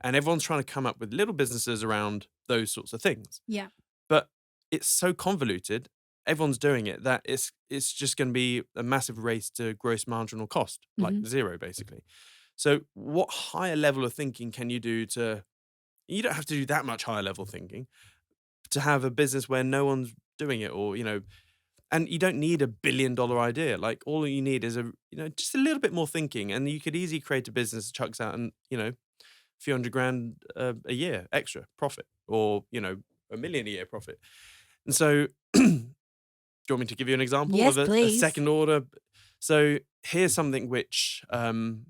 And everyone's trying to come up with little businesses around those sorts of things. Yeah. But it's so convoluted, everyone's doing it, that it's just going to be a massive race to gross marginal cost, like Mhm. zero, basically. So what higher level of thinking can you do you don't have to do that much higher level thinking to have a business where no one's doing it, or, and you don't need $1 billion idea. Like all you need is just a little bit more thinking, and you could easily create a business that chucks out a few $100,000 a year extra profit, or $1 million a year profit. And so, do you want me to give you an example Yes, of a please. second order? So here's something which I'm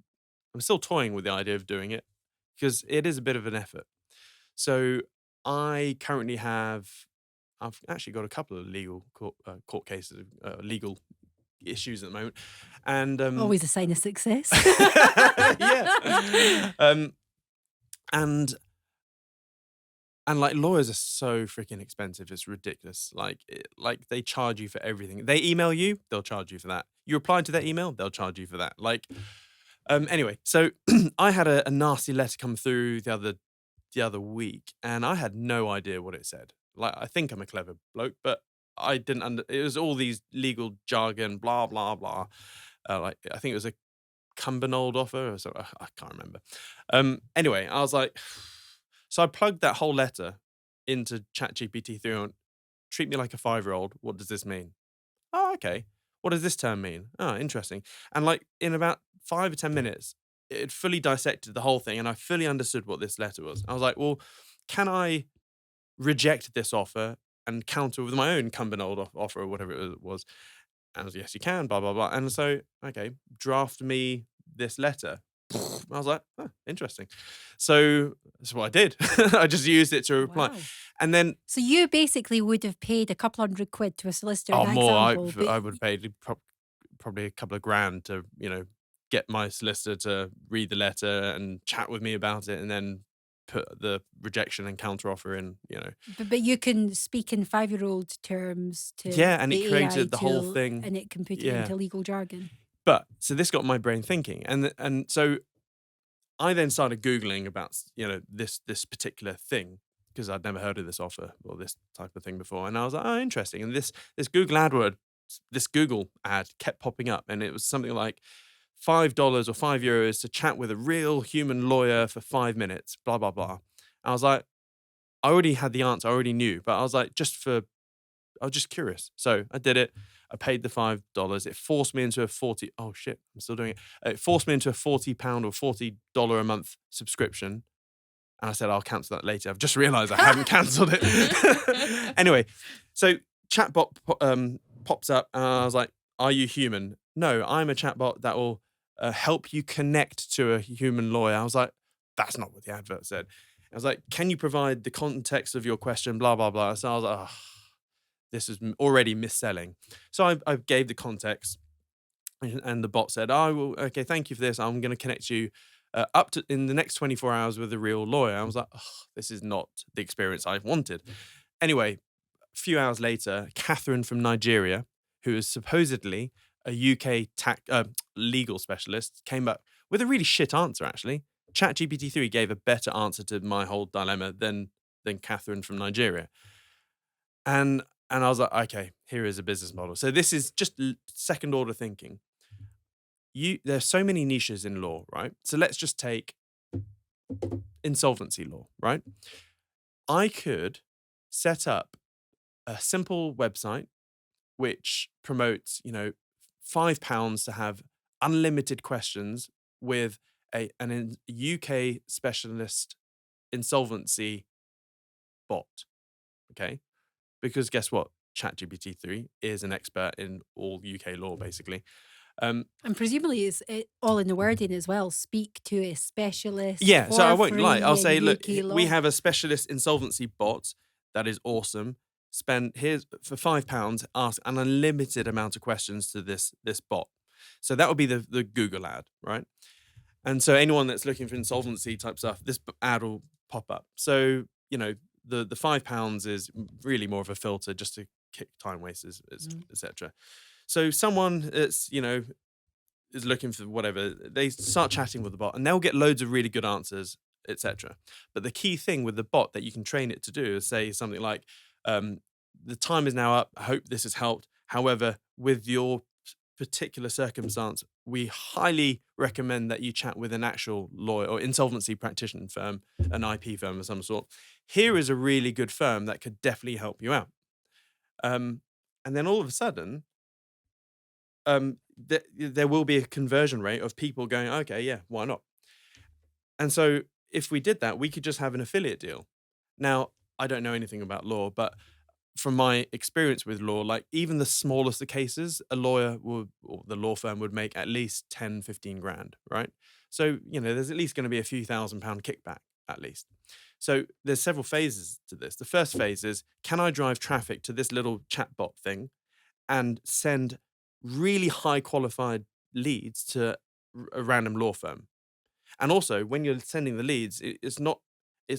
still toying with the idea of doing it because it is a bit of an effort. So I currently I've actually got a couple of legal court cases, legal issues at the moment, and Always a sign of success. yeah, and like lawyers are so freaking expensive, it's ridiculous. Like they charge you for everything. They email you, they'll charge you for that. You reply to their email, they'll charge you for that. Like, anyway, so I had a nasty letter come through the other week, and I had no idea what it said. Like, I think I'm a clever bloke, but I didn't it was all these legal jargon, blah, blah, blah. Like, I think it was a Cumbernauld offer or so. I can't remember. Anyway, I was like, so I plugged that whole letter into ChatGPT 3 and treat me like a 5-year-old. What does this mean? Oh, okay. What does this term mean? Oh, interesting. And like in about 5 or 10 minutes, it fully dissected the whole thing, and I fully understood what this letter was. I was like, well, can I reject this offer and counter with my own Cumbernauld offer or whatever it was? And I was, yes, you can, blah, blah, blah. And so, okay, draft me this letter. I was like, oh, interesting. So that's what I did. I just used it to reply. Wow. And then, So you basically would have paid a couple £100 to a solicitor in oh, that more, example. I would have paid probably a couple of grand to, get my solicitor to read the letter and chat with me about it and then put the rejection and counteroffer in. But you can speak in 5-year-old terms to Yeah, and it the AI created the whole tool, thing. and it can put it Yeah. into legal jargon. But so this got my brain thinking, and so I then started Googling about this particular thing because I'd never heard of this offer or this type of thing before, and I was like, oh, interesting. And this Google ad kept popping up, and it was something like $5 or €5 to chat with a real human lawyer for 5 minutes, blah blah blah. I was like, I already had the answer, I already knew, but I was like, I was just curious. So I did it. I paid the $5. It forced me into a 40. Oh shit, I'm still doing it. It forced me into a £40 or $40 a month subscription. And I said, I'll cancel that later. I've just realized I haven't canceled it. Anyway, so chatbot pops up and I was like, are you human? No, I'm a chatbot that will help you connect to a human lawyer. I was like, that's not what the advert said. I was like, can you provide the context of your question? Blah, blah, blah. So I was like, oh, this is already mis-selling. So I gave the context and the bot said, oh, well, okay, thank you for this. I'm going to connect you up to in the next 24 hours with a real lawyer. I was like, oh, this is not the experience I wanted. Anyway, a few hours later, Catherine from Nigeria, who is supposedly a UK legal specialist, came up with a really shit answer, actually. ChatGPT-3 gave a better answer to my whole dilemma than Catherine from Nigeria. And I was like, okay, here is a business model. So this is just second order thinking. There's so many niches in law, right? So let's just take insolvency law, right? I could set up a simple website which promotes, £5 to have unlimited questions with an UK specialist insolvency bot. Okay. Because guess what? ChatGPT-3 is an expert in all UK law, basically. And presumably it's all in the wording as well. Speak to a specialist. Yeah, so I won't lie. I'll free say, in look, UK law. we have a specialist insolvency bot that is awesome. Here's for £5, ask an unlimited amount of questions to this bot. So that would be the Google ad, right? And so anyone that's looking for insolvency type stuff, this ad will pop up. So, the £5 is really more of a filter just to kick time wasters, etc. So someone that's, is looking for whatever, they start chatting with the bot and they'll get loads of really good answers, etc. But the key thing with the bot that you can train it to do is say something like, the time is now up. I hope this has helped. However, with your particular circumstance, we highly recommend that you chat with an actual lawyer or insolvency practitioner firm, an IP firm of some sort. Here is a really good firm that could definitely help you out. And then all of a sudden, there will be a conversion rate of people going, okay, yeah, why not? And so if we did that, we could just have an affiliate deal. Now, I don't know anything about law, but from my experience with law, like even the smallest of cases, a lawyer or the law firm would make at least 10, 15 grand, right? So, there's at least going to be a few £1,000 kickback at least. So there's several phases to this. The first phase is, can I drive traffic to this little chatbot thing and send really high qualified leads to a random law firm? And also when you're sending the leads,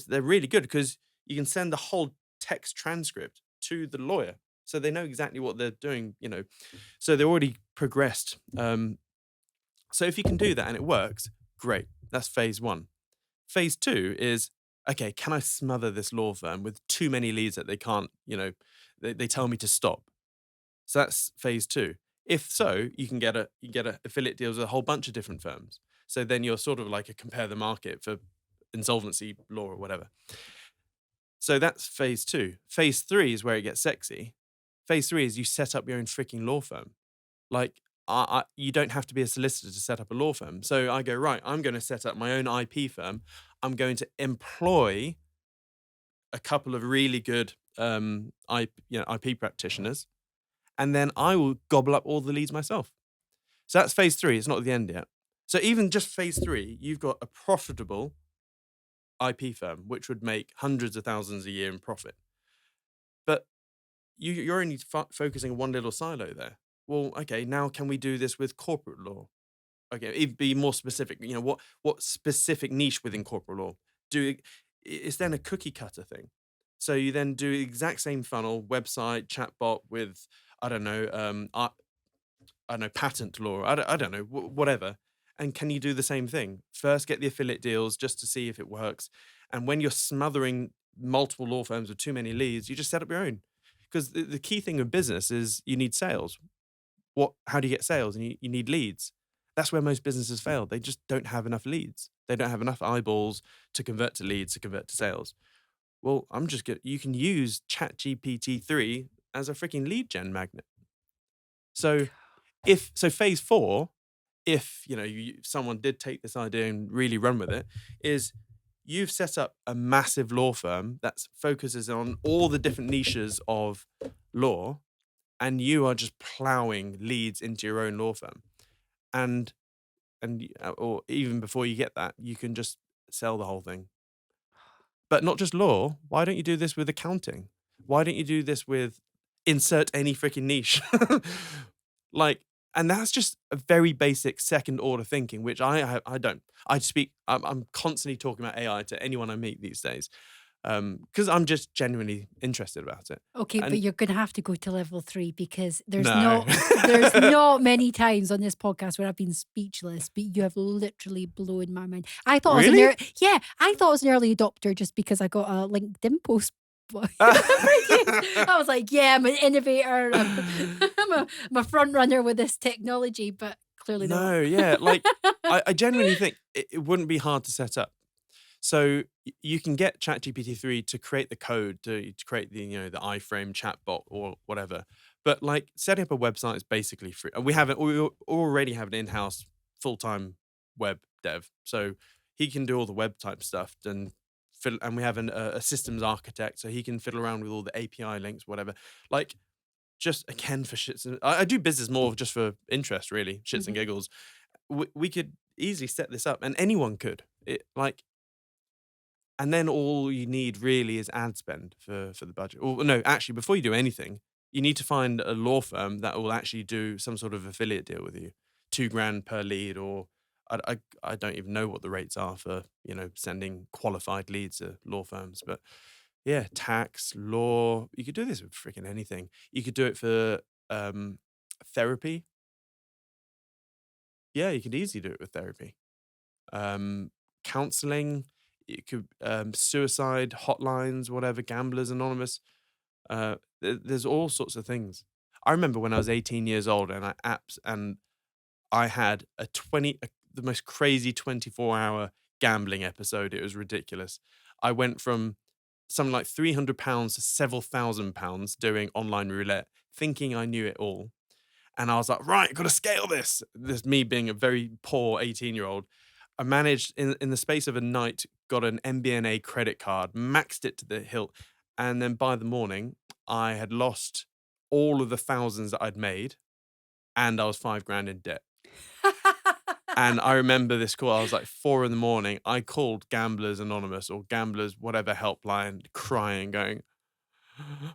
they're really good because you can send the whole text transcript to the lawyer. So they know exactly what they're doing, so they're already progressed. So if you can do that and it works, great. That's phase one. Phase two is, okay, can I smother this law firm with too many leads that they can't, they tell me to stop? So that's phase two. If so, you get a affiliate deals with a whole bunch of different firms. So then you're sort of like a compare the market for insolvency law or whatever. So that's phase two. Phase three is where it gets sexy. Phase three is you set up your own freaking law firm. Like, you don't have to be a solicitor to set up a law firm. So I go, right, I'm going to set up my own IP firm. I'm going to employ a couple of really good IP practitioners, and then I will gobble up all the leads myself. So that's phase three. It's not the end yet. So even just phase 3, you've got a profitable IP firm, which would make hundreds of thousands a year in profit. But you're only focusing on one little silo there. Well, okay, now can we do this with corporate law? Okay, be more specific. What specific niche within corporate law? It's then a cookie cutter thing. So you then do the exact same funnel, website, chatbot with I don't know, I don't know, patent law. I don't know, whatever. And can you do the same thing? First, get the affiliate deals just to see if it works. And when you're smothering multiple law firms with too many leads, you just set up your own. Because the key thing of business is you need sales. How do you get sales? And you need leads. That's where most businesses fail. They just don't have enough leads. They don't have enough eyeballs to convert to leads, to convert to sales. Well, you can use ChatGPT-3 as a freaking lead gen magnet. So phase 4, if someone did take this idea and really run with it, is you've set up a massive law firm that focuses on all the different niches of law, and you are just plowing leads into your own law firm. And or even before you get that, you can just sell the whole thing. But not just law. Why don't you do this with accounting? Why don't you do this with insert any freaking niche? And that's just a very basic second order thinking, which I don't. I'm constantly talking about AI to anyone I meet these days, because I'm just genuinely interested about it. Okay, but And you're going to have to go to level 3 because there's no, not many times on this podcast where I've been speechless, but you have literally blown my mind. I thought really. I thought I was an early adopter just because I got a LinkedIn post. I was like, yeah, I'm an innovator. I'm a front runner with this technology, but clearly not. No, yeah, I genuinely think it wouldn't be hard to set up. So you can get ChatGPT-3 to create the code to create the iframe chatbot or whatever. But setting up a website is basically free. And we already have an in-house full-time web dev, so he can do all the web type stuff and we have a systems architect, so he can fiddle around with all the API links, whatever. Just again for shits and I do business more just for interest, really, shits and giggles. We could easily set this up, and anyone could. And then all you need really is ad spend for the budget. Or no, actually, before you do anything, you need to find a law firm that will actually do some sort of affiliate deal with you, $2,000 per lead, or I don't even know what the rates are for sending qualified leads to law firms, but yeah, tax, law. You could do this with freaking anything. You could do it for therapy. Yeah, you could easily do it with therapy. Counseling. It could suicide hotlines, whatever, Gamblers Anonymous. There's all sorts of things. I remember when I was 18 years old and I had the most crazy 24-hour gambling episode. It was ridiculous. I went from something like £300 to several £1,000 doing online roulette, thinking I knew it all. And I was like, right, got to scale this. This me being a very poor 18-year-old. I managed in the space of a night, got an MBNA credit card, maxed it to the hilt. And then by the morning, I had lost all of the thousands that I'd made. And I was £5,000 in debt. And I remember this call. I was like 4 a.m. I called Gamblers Anonymous or Gamblers, whatever helpline, crying, going,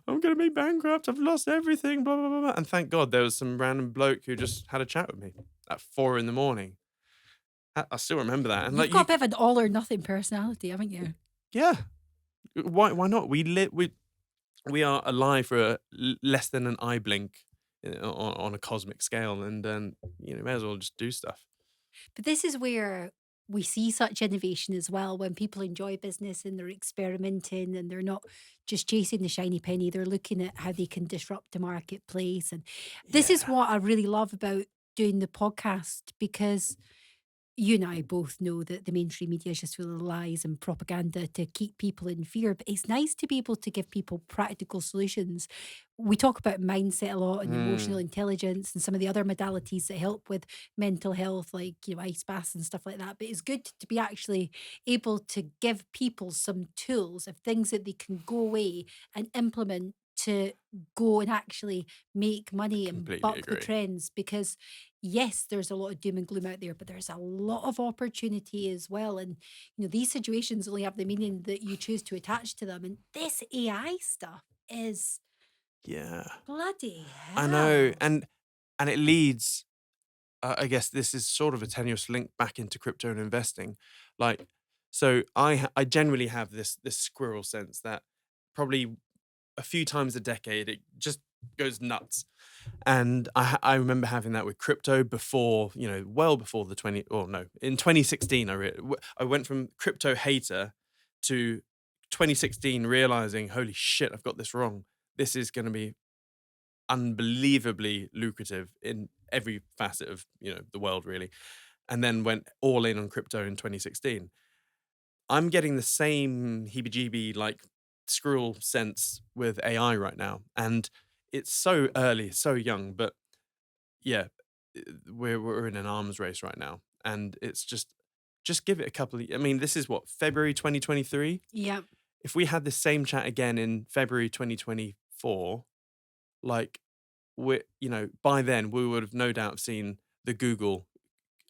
I'm going to be bankrupt. I've lost everything, blah, blah, blah, blah. And thank God there was some random bloke who just had a chat with me at 4 a.m. I still remember that. And You've got a bit of an all or nothing personality, haven't you? yeah. Why not? We are alive for less than an eye blink on a cosmic scale, and then may as well just do stuff. But this is where we see such innovation as well when people enjoy business and they're experimenting and they're not just chasing the shiny penny, they're looking at how they can disrupt the marketplace. And this is what I really love about doing the podcast, because you and I both know that the mainstream media is just full of lies and propaganda to keep people in fear. But it's nice to be able to give people practical solutions. We talk about mindset a lot and emotional intelligence and some of the other modalities that help with mental health, like ice baths and stuff like that. But it's good to be actually able to give people some tools of things that they can go away and implement to go and actually make money and Completely buck the agree. trends, because yes, there's a lot of doom and gloom out there, but there's a lot of opportunity as well. And these situations only have the meaning that you choose to attach to them. And this AI stuff is Yeah, bloody I know, hell. and it leads. I guess this is sort of a tenuous link back into crypto and investing. Like, so I generally have this squirrel sense that probably a few times a decade it just goes nuts. And I remember having that with crypto before, well before the 20, or no, in 2016, I went from crypto hater to 2016 realizing, holy shit, I've got this wrong. This is going to be unbelievably lucrative in every facet of, the world really. And then went all in on crypto in 2016. I'm getting the same heebie-jeebie like squirrel sense with AI right now. And it's so early, so young, but yeah, we're in an arms race right now, and it's just give it a couple of. I mean, this is what, February 2023. Yep. If we had the same chat again in February 2024, like by then we would have no doubt seen the Google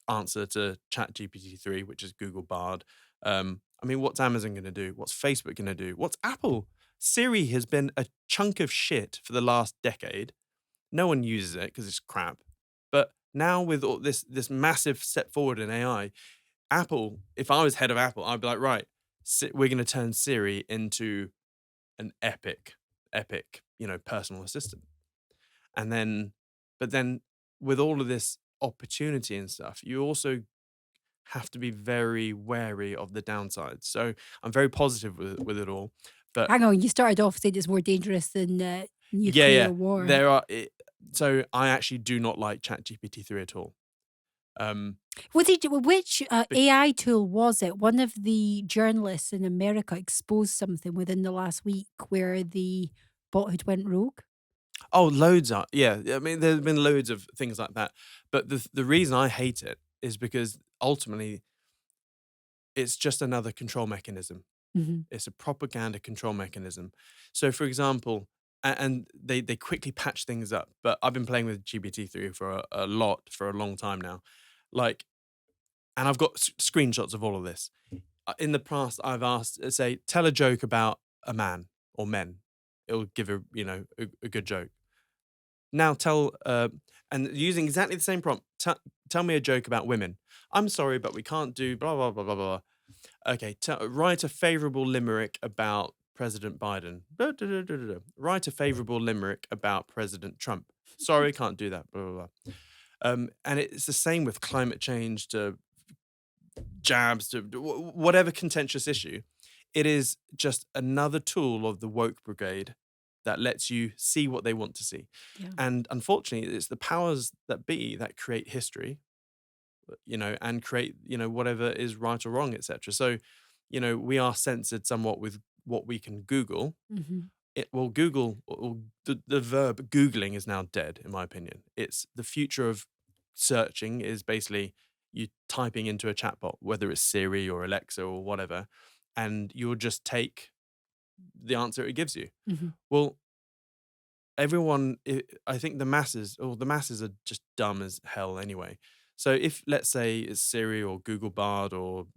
answer to Chat GPT-3, which is Google Bard. I mean, what's Amazon going to do? What's Facebook going to do? What's Apple? Siri has been a chunk of shit for the last decade. No one uses it because it's crap. But now with all this massive step forward in AI, Apple, if I was head of Apple, I'd be like, right, we're going to turn Siri into an epic, personal assistant. And then, but then with all of this opportunity and stuff, you also have to be very wary of the downsides. So I'm very positive with it all. But Hang on, you started off saying it's more dangerous than yeah, nuclear war. there are. So I actually do not like ChatGPT-3 at all. Um, Which bec- AI tool was it? One of the journalists in America exposed something within the last week where the bot had went rogue. oh, loads are. Yeah, I mean, there's been loads of things like that. But the reason I hate it is because ultimately it's just another control mechanism. Mhm. It's a propaganda control mechanism. So, for example, and they quickly patch things up. But I've been playing with GPT-3 for a lot for a long time now, like, and I've got screenshots of all of this. In the past, I've asked, say, tell a joke about a man or men. It'll give a good joke. Now and using exactly the same prompt, tell me a joke about women. I'm sorry, but we can't do blah blah blah blah blah. Okay, write a favorable limerick about President Biden. Blah, da, da, da, da, da. Write a favorable limerick about President Trump. Sorry, can't do that. Blah, blah, blah. And it's the same with climate change to jabs to whatever contentious issue. It is just another tool of the woke brigade that lets you see what they want to see. Yeah. And unfortunately, it's the powers that be that create history, and create, whatever is right or wrong, etc. So, we are censored somewhat with what we can Google. Mhm. The verb Googling is now dead, in my opinion. It's the future of searching is basically you typing into a chatbot, whether it's Siri or Alexa or whatever, and you'll just take the answer it gives you. Mhm. Well, I think the masses are just dumb as hell anyway. So if, let's say, it's Siri or Google Bard or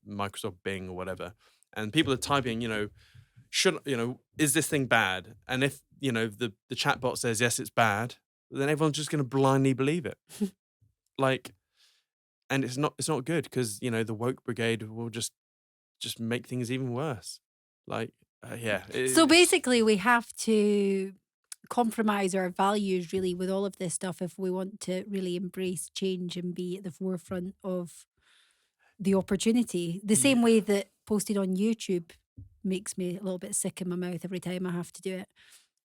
Microsoft Bing or whatever, and people are typing, is this thing bad? And if the chatbot says yes, it's bad, then everyone's just going to blindly believe it. Like, and it's not good, because the woke brigade will just make things even worse. Like, yeah, So basically, we have to compromise our values really with all of this stuff if we want to really embrace change and be at the forefront of the opportunity. The yeah, same way that posting on YouTube makes me a little bit sick in my mouth every time I have to do it.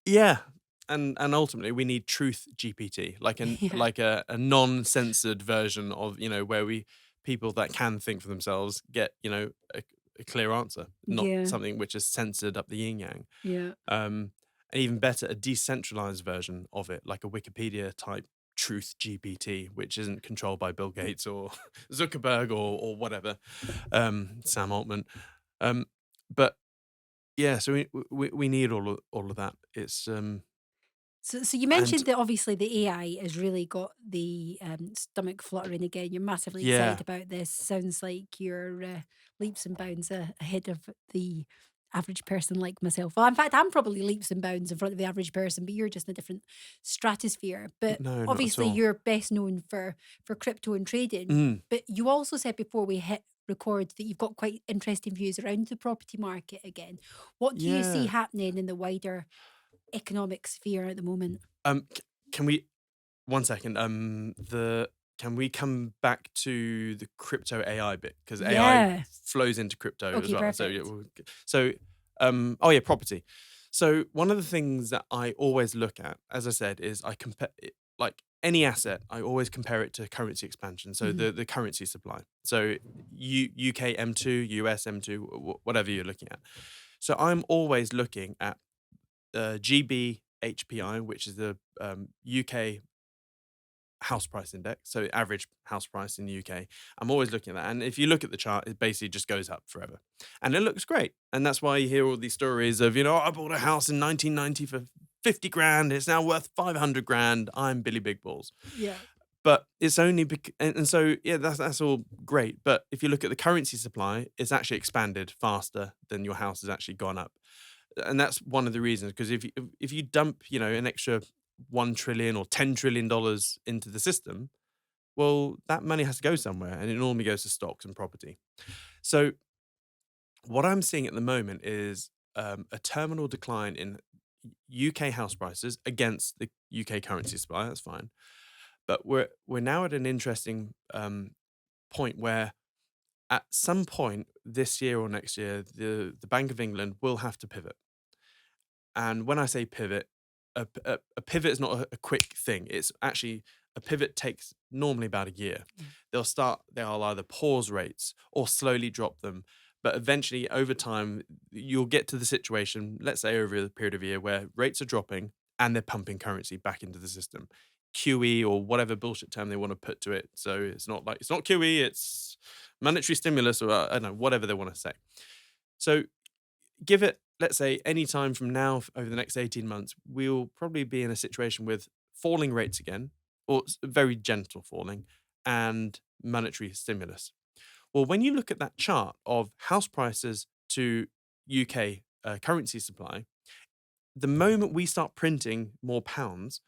yeah. And ultimately we need truth GPT, like an Yeah. like a non-censored version of, where people that can think for themselves get, a clear answer, not Yeah. something which is censored up the yin yang. Yeah. And even better, a decentralized version of it, like a Wikipedia type truth GPT, which isn't controlled by Bill Gates or Zuckerberg or whatever, Sam Altman. But Yeah, so we need all of that. It's So you and mentioned that obviously the AI has really got the stomach fluttering again. You're massively excited yeah, about this. Sounds like you're leaps and bounds ahead of the average person like myself. Well, in fact, I'm probably leaps and bounds in front of the average person, but you're just in a different stratosphere. But no, not at obviously, all. you're best known for crypto and trading. Mm, But you also said before we hit record that you've got quite interesting views around the property market again. What do you see yeah. happening in the wider economic sphere at the moment? Can we 1 second? The Can we come back to the crypto AI bit because AI Yeah. flows into crypto as Okay, well. So yeah, perfect. so oh yeah, property. So one of the things that I always look at, as I said, is I compare like any asset. I always compare it to currency expansion. So Mhm. the currency supply. So UK M2, US M2, whatever you're looking at. So I'm always looking at GB HPI, which is the UK house price index, so average house price in the UK. I'm always looking at that. And if you look at the chart, it basically just goes up forever. And it looks great. And that's why you hear all these stories of, I bought a house in 1990 for 50 grand. It's now worth 500 grand. I'm Billy Big Balls. Yeah. But it's only and so yeah, that's all great. But if you look at the currency supply, it's actually expanded faster than your house has actually gone up, and that's one of the reasons. Because if you dump an extra 1 trillion or $10 trillion into the system, well, that money has to go somewhere, and it normally goes to stocks and property. So what I'm seeing at the moment is a terminal decline in UK house prices against the UK currency supply. That's fine, but we're now at an interesting point where at some point this year or next year, the Bank of England will have to pivot. And when I say pivot, a pivot is not a quick thing. It's actually a pivot takes normally about a year. Yeah. They'll either pause rates or slowly drop them. But eventually, over time, you'll get to the situation, let's say over a period of a year, where rates are dropping and they're pumping currency back into the system. QE or whatever bullshit term they want to put to it. So it's not QE, it's monetary stimulus or I don't know, whatever they want to say. So give it, let's say, any time from now over the next 18 months, we'll probably be in a situation with falling rates again, or very gentle falling, and monetary stimulus. Well, when you look at that chart of house prices to UK currency supply, the moment we start printing more pounds,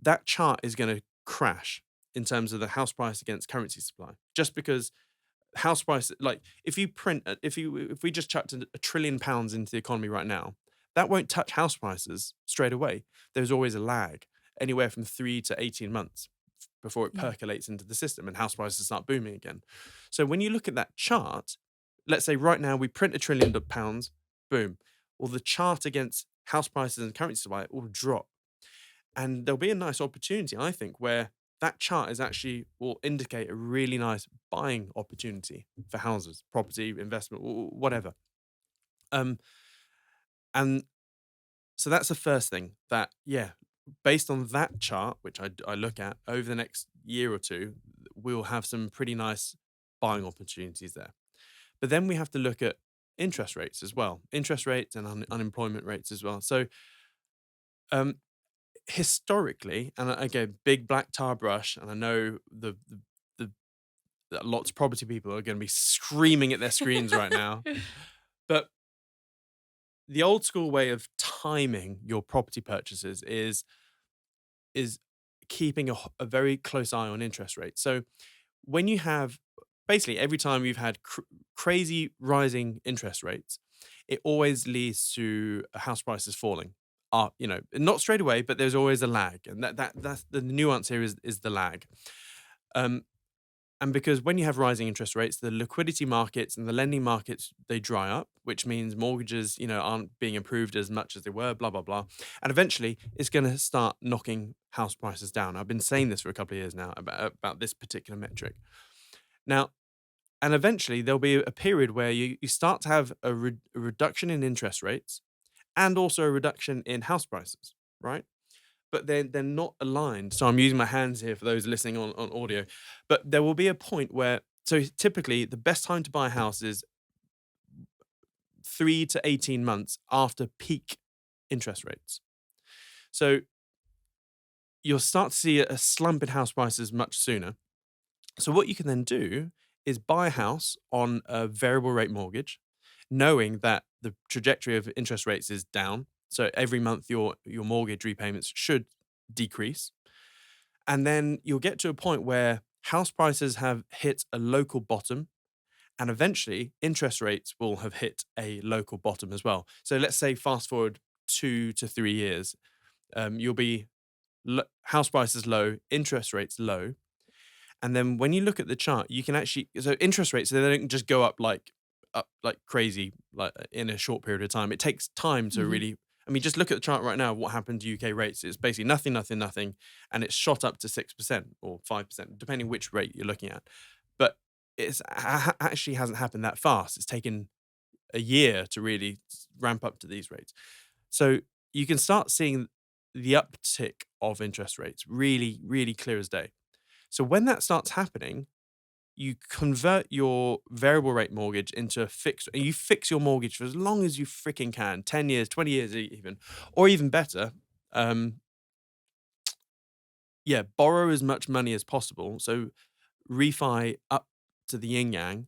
that chart is going to crash in terms of the house price against currency supply, just because house price, like if we just chucked £1 trillion into the economy right now, that won't touch house prices straight away. There's always a lag, anywhere from 3 to 18 months before it Yeah. percolates into the system and house prices start booming again. So when you look at that chart, let's say right now we print £1 trillion, boom. Well, the chart against house prices and currency supply will drop. And there'll be a nice opportunity, I think, where that chart is actually will indicate a really nice buying opportunity for houses, property, investment, whatever. Um, and so that's the first thing that, yeah, based on that chart, which I look at over the next year or two, we'll have some pretty nice buying opportunities there. But then we have to look at interest rates as well, interest rates and unemployment rates as well. So um, historically, and again, big black tar brush, and I know the that lots of property people are going to be screaming at their screens right now, but the old school way of timing your property purchases is keeping a very close eye on interest rates. So when you have basically every time you've had crazy rising interest rates, it always leads to house prices falling. Not straight away, but there's always a lag, and that's the nuance here is the lag. Um, and because when you have rising interest rates, the liquidity markets and the lending markets they dry up, which means mortgages, aren't being approved as much as they were, blah blah blah. And eventually it's going to start knocking house prices down. I've been saying this for a couple of years now about this particular metric. Now, and eventually there'll be a period where you start to have a reduction in interest rates and also a reduction in house prices, right? But they're not aligned. So I'm using my hands here for those listening on audio. But there will be a point where, so typically the best time to buy a house is 3 to 18 months after peak interest rates. So you'll start to see a slump in house prices much sooner. So what you can then do is buy a house on a variable rate mortgage, knowing that the trajectory of interest rates is down. So every month your mortgage repayments should decrease. And then you'll get to a point where house prices have hit a local bottom, and eventually interest rates will have hit a local bottom as well. So let's say fast forward 2 to 3 years, you'll be house prices low, interest rates low. And then when you look at the chart, you can actually, so interest rates, they don't just go up like crazy, like in a short period of time. It takes time to Mhm. really, I mean, just look at the chart right now. What happened to UK rates? It's basically nothing, nothing, nothing. And it's shot up to 6% or 5%, depending which rate you're looking at. But it's actually hasn't happened that fast. It's taken a year to really ramp up to these rates. So you can start seeing the uptick of interest rates really, really clear as day. So when that starts happening, you convert your variable rate mortgage into a fixed, and you fix your mortgage for as long as you freaking can, 10 years, 20 years even, or even better. Um, yeah, borrow as much money as possible. So refi up to the yin yang,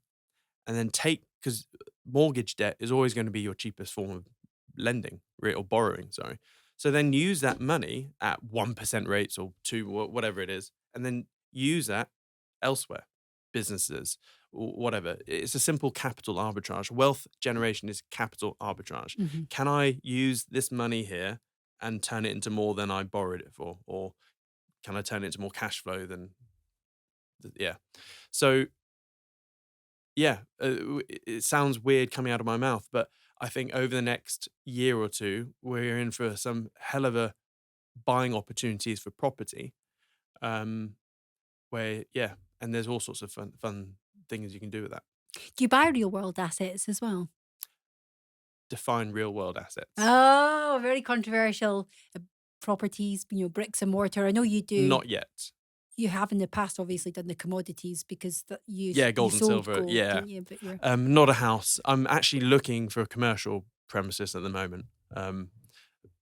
and then take, because mortgage debt is always going to be your cheapest form of lending, or borrowing, sorry. So then use that money at 1% rates or two, whatever it is, and then use that elsewhere, businesses, whatever. It's a simple capital arbitrage. Wealth generation is capital arbitrage. Mhm. Can I use this money here and turn it into more than I borrowed it for? Or can I turn it into more cash flow than, yeah. So yeah, it sounds weird coming out of my mouth, but I think over the next year or two, we're in for some hell of a buying opportunities for property. Um, where yeah, and there's all sorts of fun things you can do with that. Do you buy real world assets as well? Define real world assets. Oh, very controversial. Properties, bricks and mortar. I know you do. Not yet. You have in the past obviously done the commodities because Yeah, you gold and sold silver. gold, Yeah, didn't you? But you're not a house. I'm actually looking for a commercial premises at the moment.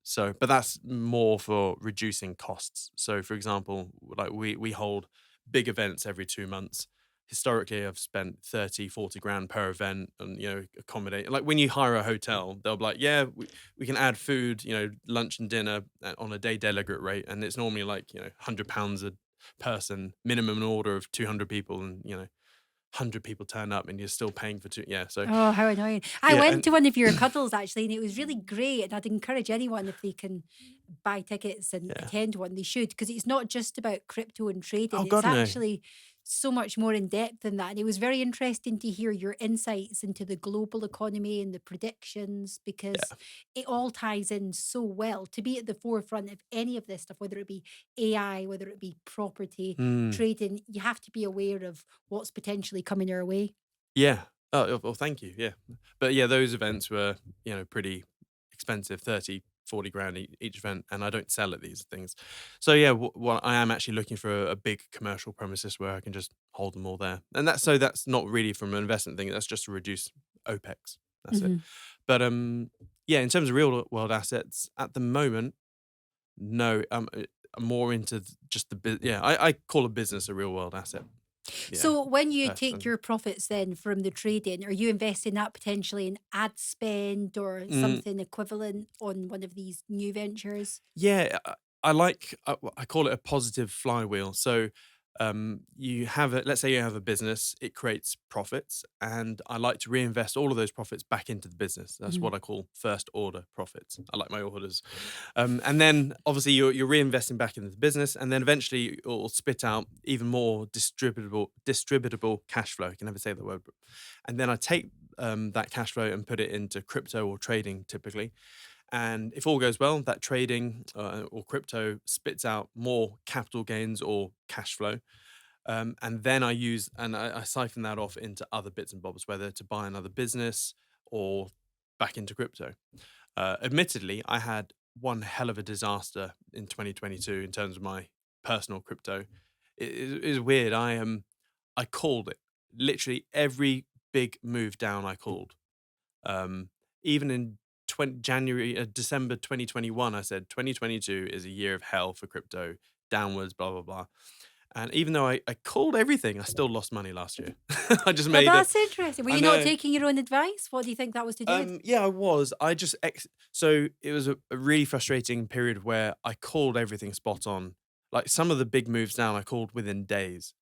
So, but that's more for reducing costs. So, for example, like we hold big events every 2 months. Historically, I've spent 30, 40 grand per event and, accommodate. Like when you hire a hotel, they'll be like, yeah, we can add food, lunch and dinner on a day delegate rate. And it's normally like, £100 a person, minimum order of 200 people. And, 100 people turn up and you're still paying for two. Yeah. So, oh, how annoying. I yeah. went And to one of your cuddles actually, and it was really great. And I'd encourage anyone if they can buy tickets and yeah. attend one, they should, because it's not just about crypto and trading. Oh, It's God, no. actually so much more in depth than that. And it was very interesting to hear your insights into the global economy and the predictions, because Yeah. it all ties in so well. To be at the forefront of any of this stuff, whether it be AI, whether it be property, Mm. trading, you have to be aware of what's potentially coming our way. Yeah. Oh, well, thank you. Yeah. But yeah, those events were, pretty expensive, 30, 40 grand each event. And I don't sell at these things. So yeah, well, I am actually looking for a big commercial premises where I can just hold them all there. And that's not really from an investment thing. That's just to reduce OPEX. That's it. Mhm. But yeah, in terms of real world assets at the moment, no, I'm more into just yeah, I call a business a real world asset. Yeah. So when you take Personally. your profits then from the trading, are you investing that potentially in ad spend or Mm, something equivalent on one of these new ventures? Yeah, I like. I call it a positive flywheel. So, let's say you have a business, it creates profits, and I like to reinvest all of those profits back into the business. That's Mhm. what I call first order profits. I like my orders, and then obviously you're reinvesting back into the business, and then eventually it will spit out even more distributable cash flow. I can never say the word, and then I take that cash flow and put it into crypto or trading, typically. And if all goes well, that trading or crypto spits out more capital gains or cash flow. And then I siphon that off into other bits and bobs, whether to buy another business or back into crypto. Admittedly, I had one hell of a disaster in 2022 in terms of my personal crypto. It is weird. I called it literally every big move down. I called. Um, even in December 2021, I said 2022 is a year of hell for crypto, downwards, blah, blah, blah. And even though I called everything, I still lost money last year. I just Well, made that's interesting. Were I you not know. taking your own advice? What do you think that was to do with? Yeah, I was. I just so it was a really frustrating period where I called everything spot on. Like some of the big moves down, I called within days.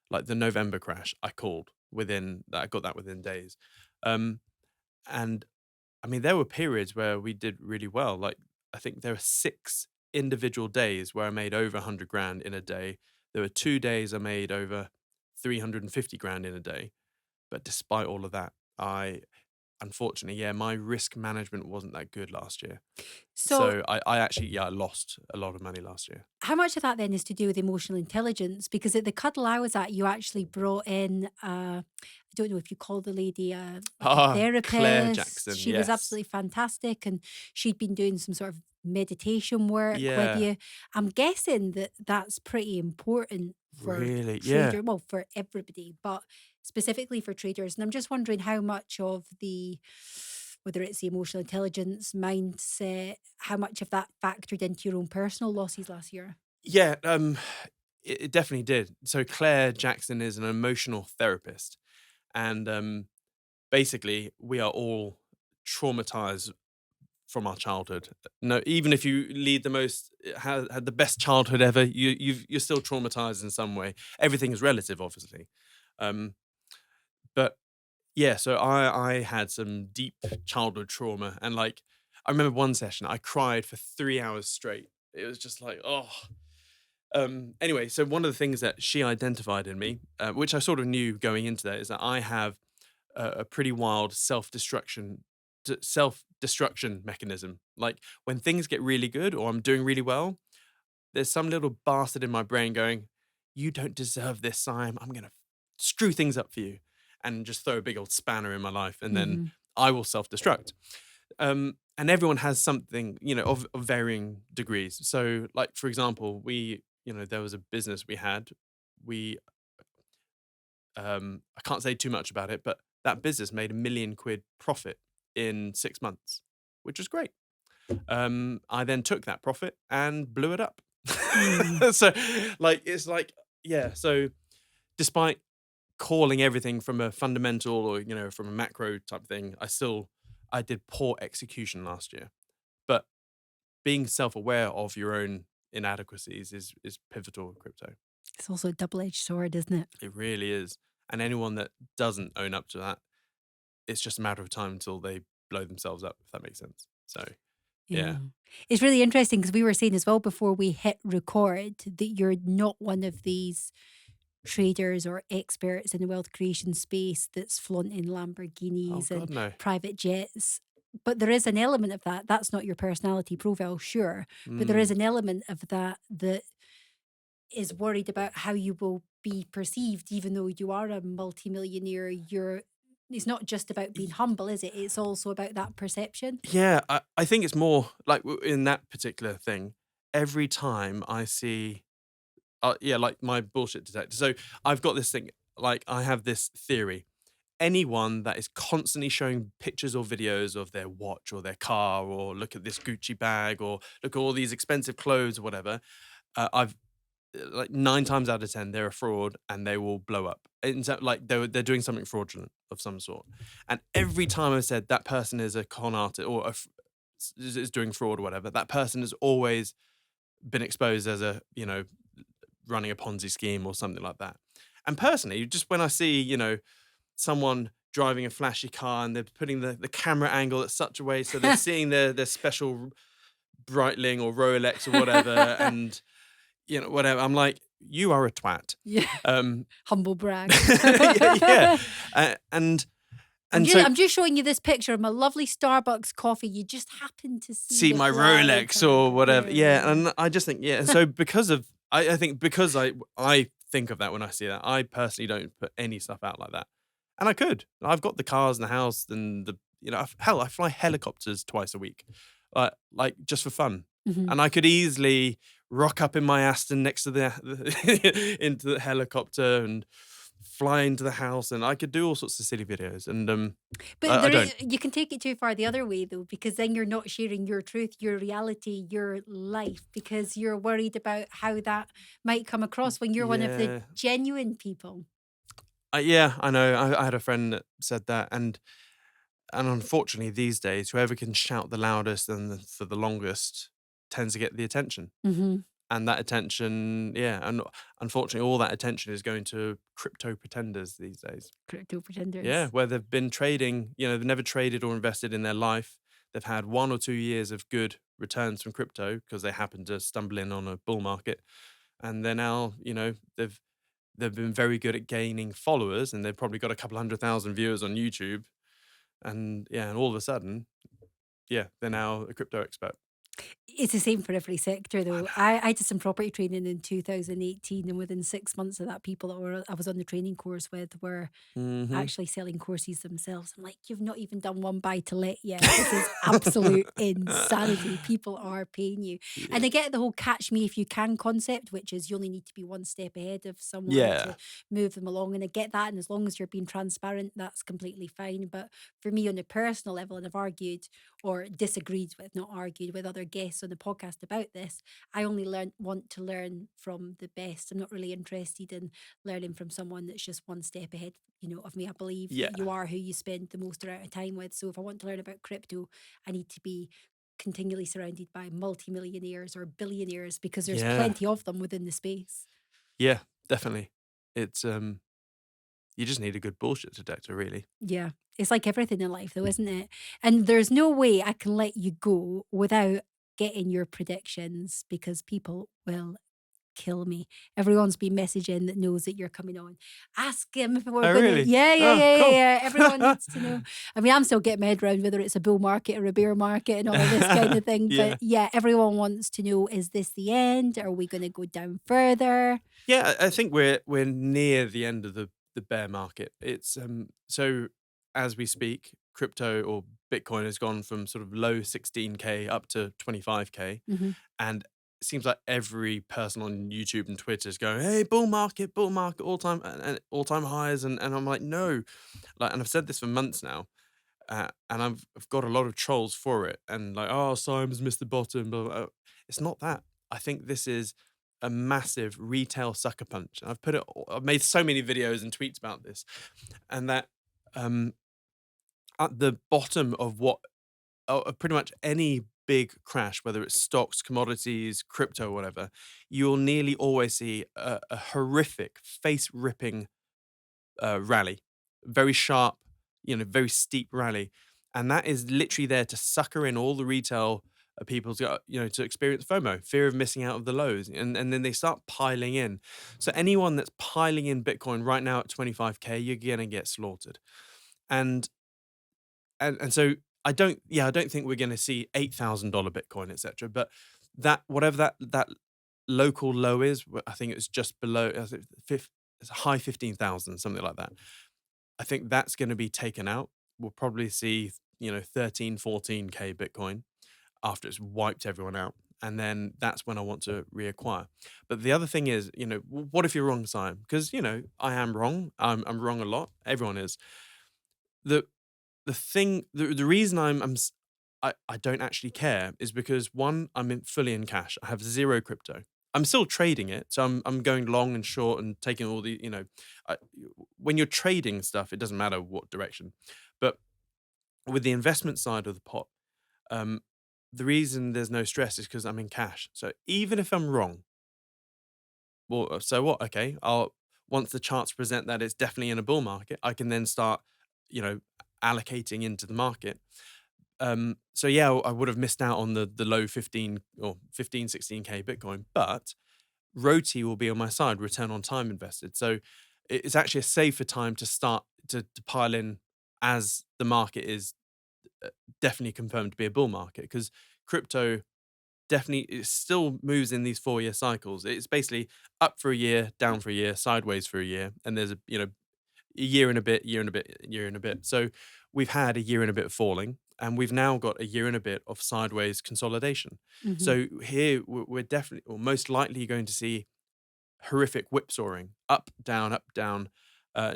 Like the November crash, I called within that. I got that within days. Um, and I mean, there were periods where we did really well. Like I think there were 6 individual days where I made over 100 grand in a day. There were 2 days I made over 350 grand in a day. But despite all of that, unfortunately, yeah, my risk management wasn't that good last year. So, So I actually, yeah, I lost a lot of money last year. how much of that then is to do with emotional intelligence? Because at the cuddle I was at, you actually brought in, I don't know if you call the lady like a Claire therapist. Jackson, She was yes. absolutely fantastic. And she'd been doing some sort of meditation work with Yeah, you. I'm guessing that that's pretty important for really, yeah. trader, well, for everybody, but specifically for traders. And I'm just wondering how much of the, whether it's the emotional intelligence, mindset, how much of that factored into your own personal losses last year? Yeah, it definitely did. So Claire Jackson is an emotional therapist. And basically, we are all traumatized from our childhood. No, even if you lead the most had the best childhood ever, you're still traumatized in some way. Everything is relative, obviously. Um, but yeah, so I had some deep childhood trauma, and like I remember one session I cried for 3 hours straight. It was just like, oh. Anyway, so one of the things that she identified in me, which I sort of knew going into that, is that I have a pretty wild self-destruction mechanism. Like when things get really good or I'm doing really well, there's some little bastard in my brain going, "You don't deserve this, Siam. I'm gonna screw things up for you," and just throw a big old spanner in my life, and then Hmm. I will self-destruct. And everyone has something, of varying degrees. So, like for example, there was a business we had. We I can't say too much about it, but that business made £1 million profit in 6 months, which was great. I then took that profit and blew it up. Mm. So, it's like, yeah. So, despite calling everything from a fundamental or from a macro type thing, I did poor execution last year. But being self-aware of your own inadequacies is pivotal in crypto. It's also a double-edged sword, isn't it? It really is. And anyone that doesn't own up to that, it's just a matter of time until they blow themselves up, if that makes sense. So, Yeah. yeah. It's really interesting because we were saying as well before we hit record that you're not one of these traders or experts in the wealth creation space that's flaunting Oh Lamborghinis God, and no. private jets. But there is an element of that. That's not your personality profile, sure. But there is Mm. an element of that that is worried about how you will be perceived, even though you are a multimillionaire. It's not just about being Y- humble, is it? It's also about that perception. Yeah, I think it's more like in that particular thing, every time I see, yeah, like my bullshit detector. So I've got this thing, like I have this theory. Anyone that is constantly showing pictures or videos of their watch or their car or look at this Gucci bag or look at all these expensive clothes or whatever, I've like 9 times out of 10 they're a fraud and they will blow up. Like they're doing something fraudulent of some sort. And every time I've said that person is a con artist or is doing fraud or whatever, that person has always been exposed as running a Ponzi scheme or something like that. And personally, just when I see, someone driving a flashy car and they're putting the camera angle at such a way so they're seeing their special Breitling or Rolex or whatever, and whatever. I'm like, you are a twat. Yeah. Um, Humble brag. yeah. And I'm and just so I'm just showing you this picture of my lovely Starbucks coffee. You just happen to see see the my flower Rolex or crown. whatever. Yeah. Yeah. And I just think, yeah. So because of, I think because I think of that when I see that, I personally don't put any stuff out like that. And I could. I've got the cars and the house and hell, I fly helicopters twice a week, like just for fun. Mhm. And I could easily rock up in my Aston next to into the helicopter and fly into the house, and I could do all sorts of silly videos. And But I don't. you can take it too far the other way though, because then you're not sharing your truth, your reality, your life, because you're worried about how that might come across when you're one of the Yeah, genuine people. yeah, I know. I had a friend that said that, and unfortunately, these days, whoever can shout the loudest and for the longest tends to get the attention. Hmm. And that attention, yeah, and unfortunately, all that attention is going to crypto pretenders these days. Crypto Yeah, pretenders. where they've been trading, they've never traded or invested in their life. They've had 1 or 2 years of good returns from crypto because they happened to stumble in on a bull market. And they're now, they've been very good at gaining followers, and they've probably got a couple 100,000 viewers on YouTube. And yeah, and all of a sudden, yeah, they're now a crypto expert. It's the same for every sector, I though. know. I did some property training in 2018, and within 6 months of that, people that I was on the training course with were Hmm. actually selling courses themselves. I'm like, you've not even done one buy to let yet. This is absolute insanity. People are paying you. Yeah. And I get the whole catch me if you can concept, which is you only need to be one step ahead of someone Yeah. to move them along. And I get that. And as long as you're being transparent, that's completely fine. But for me, on a personal level, and I've argued or disagreed with, not argued with other guests on the podcast about this, I only want to learn from the best. I'm not really interested in learning from someone that's just one step ahead, of me. I believe Yeah. that you are who you spend the most amount of time with. So if I want to learn about crypto, I need to be continually surrounded by multimillionaires or billionaires because there's Yeah. plenty of them within the space. Yeah. Definitely. It's you just need a good bullshit detector, really. Yeah. It's like everything in life though, isn't it? And there's no way I can let you go without getting your predictions because people will kill me. Everyone's been messaging that knows that you're coming on. Ask him if we're Oh, gonna. really? Yeah, yeah, Oh, yeah, yeah, cool. yeah. Everyone needs to know. I mean, I'm still getting my head around whether it's a bull market or a bear market and all of this kind of thing. Yeah. But yeah, everyone wants to know: is this the end? Are we going to go down further? Yeah, I think we're near the end of the bear market. It's so as we speak, crypto or Bitcoin has gone from sort of low 16K up to 25K, Hmm. and it seems like every person on YouTube and Twitter is going, "Hey, bull market, all time and all time highs," and I'm like, no, like, and I've said this for months now, and I've got a lot of trolls for it, and like, oh, Simon's missed the bottom. Blah, blah, blah. It's not that. I think this is a massive retail sucker punch. And I've made so many videos and tweets about this, and that um, at the bottom of of pretty much any big crash, whether it's stocks, commodities, crypto, whatever, you'll nearly always see a horrific, face ripping rally, very sharp, very steep rally, and that is literally there to sucker in all the retail people to to experience FOMO, fear of missing out of the lows, and then they start piling in. So anyone that's piling in Bitcoin right now at 25K, you're gonna get slaughtered, and so I don't think we're gonna see $8,000 Bitcoin, etc. But that whatever that local low is, I think it's just below. I think it's a high 15,000, something like that. I think that's gonna be taken out. We'll probably see, 13, 14K Bitcoin after it's wiped everyone out, and then that's when I want to reacquire. But the other thing is, what if you're wrong, Simon? Because, I am wrong. I'm wrong a lot. Everyone is. The the reason I don't actually care is because, one, fully in cash. I have 0 crypto. I'm still trading it, so I'm going long and short and taking all the, I when you're trading stuff, it doesn't matter what direction. But with the investment side of the pot, um, the reason there's no stress is because 'cause I'm in cash. So even if I'm wrong, well, so what? Okay, I'll once the charts present that it's definitely in a bull market, I can then start, you know, allocating into the market. So yeah, I would have missed out on the low 15 or 15, 16K Bitcoin, but ROTE will be on my side, return on time invested. So it's actually a safer time to start to pile in as the market is definitely confirmed to be a bull market, because crypto definitely it still moves in these 4-year cycles. It's basically up for a year, down for a year, sideways for a year, and there's a year and a bit, year and a bit, year and a bit. So we've had a year and a bit falling, and we've now got a year and a bit of sideways consolidation. Hmm. So here we're definitely, or most likely, going to see horrific whipsawing, up, down,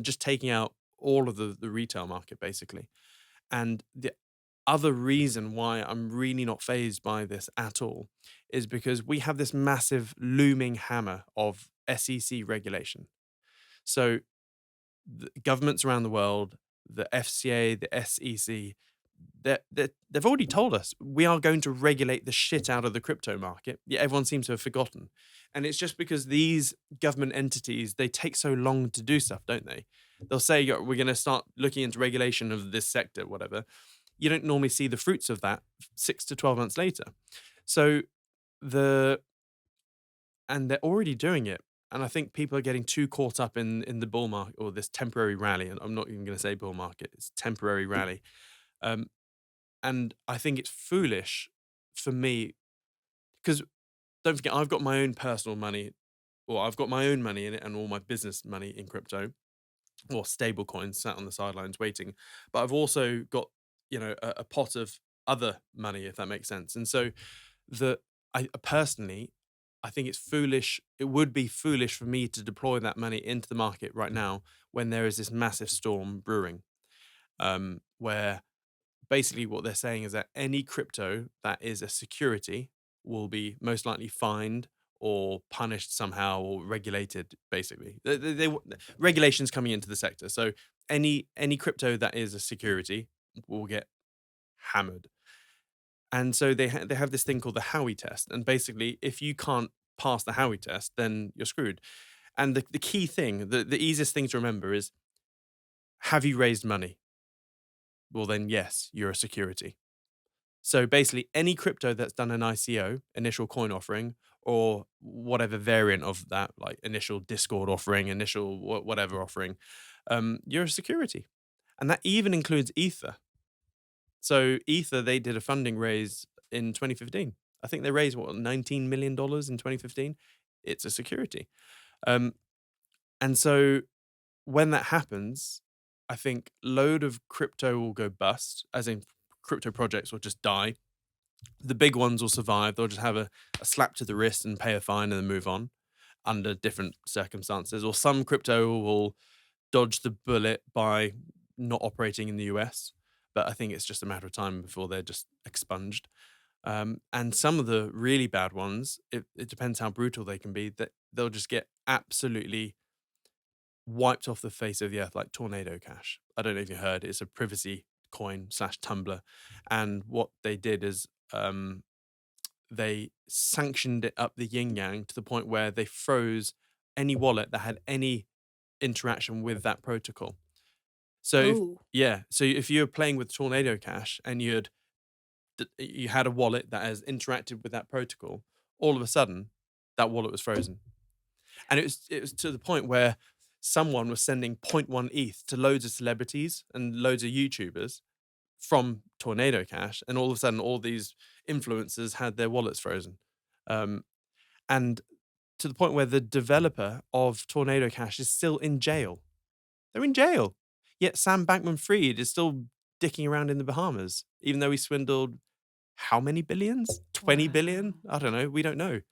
just taking out all of the retail market, basically. And the other reason why I'm really not fazed by this at all is because we have this massive looming hammer of SEC regulation. So the governments around the world, the FCA, the SEC, they've already told us we are going to regulate the shit out of the crypto market. Yet everyone seems to have forgotten. And it's just because these government entities, they take so long to do stuff, don't they? They'll say, "Yeah, we're going to start looking into regulation of this sector, whatever." You don't normally see the fruits of that 6 to 12 months later. So the and they're already doing it. And I think people are getting too caught up in the bull market or this temporary rally. And I'm not even going to say bull market; it's temporary rally. Um, and I think it's foolish for me because don't forget, I've got my own personal money, or I've got my own money in it, and all my business money in crypto or stable coins sat on the sidelines waiting. But I've also got a pot of other money, if that makes sense. And so I personally, I think it's foolish. It would be foolish for me to deploy that money into the market right now when there is this massive storm brewing, where basically what they're saying is that any crypto that is a security will be most likely fined or punished somehow or regulated. Basically, regulations coming into the sector. So any crypto that is a security will get hammered. And so they have this thing called the Howey test. And basically, if you can't pass the Howey test, then you're screwed. And the key thing, the easiest thing to remember is, have you raised money? Well, then yes, you're a security. So basically, any crypto that's done an ICO, initial coin offering, or whatever variant of that, like initial Discord offering, initial whatever offering, you're a security. And that even includes Ether. So Ether, they did a funding raise in 2015. I think they raised $19 million in 2015. It's a security. Um, and so when that happens, I think load of crypto will go bust, as in crypto projects will just die. The big ones will survive. They'll just have a slap to the wrist and pay a fine and then move on under different circumstances. Or some crypto will dodge the bullet by not operating in the US. But I think it's just a matter of time before they're just expunged. And some of the really bad ones, it depends how brutal they can be, that they'll just get absolutely wiped off the face of the earth like Tornado Cash. I don't know if you heard, it's a privacy coin / tumbler. And what they did is they sanctioned it up the yin yang to the point where they froze any wallet that had any interaction with that protocol. So Oh, so if you're playing with Tornado Cash and you had a wallet that has interacted with that protocol, all of a sudden that wallet was frozen. And it was to the point where someone was sending zero point 0.1 ETH to loads of celebrities and loads of YouTubers from Tornado Cash, and all of a sudden all these influencers had their wallets frozen. And to the point where the developer of Tornado Cash is still in jail. They're in jail. Yet Sam Bankman-Fried is still dicking around in the Bahamas, even though he swindled how many billions? 20 billion? wow. I don't know. We don't know.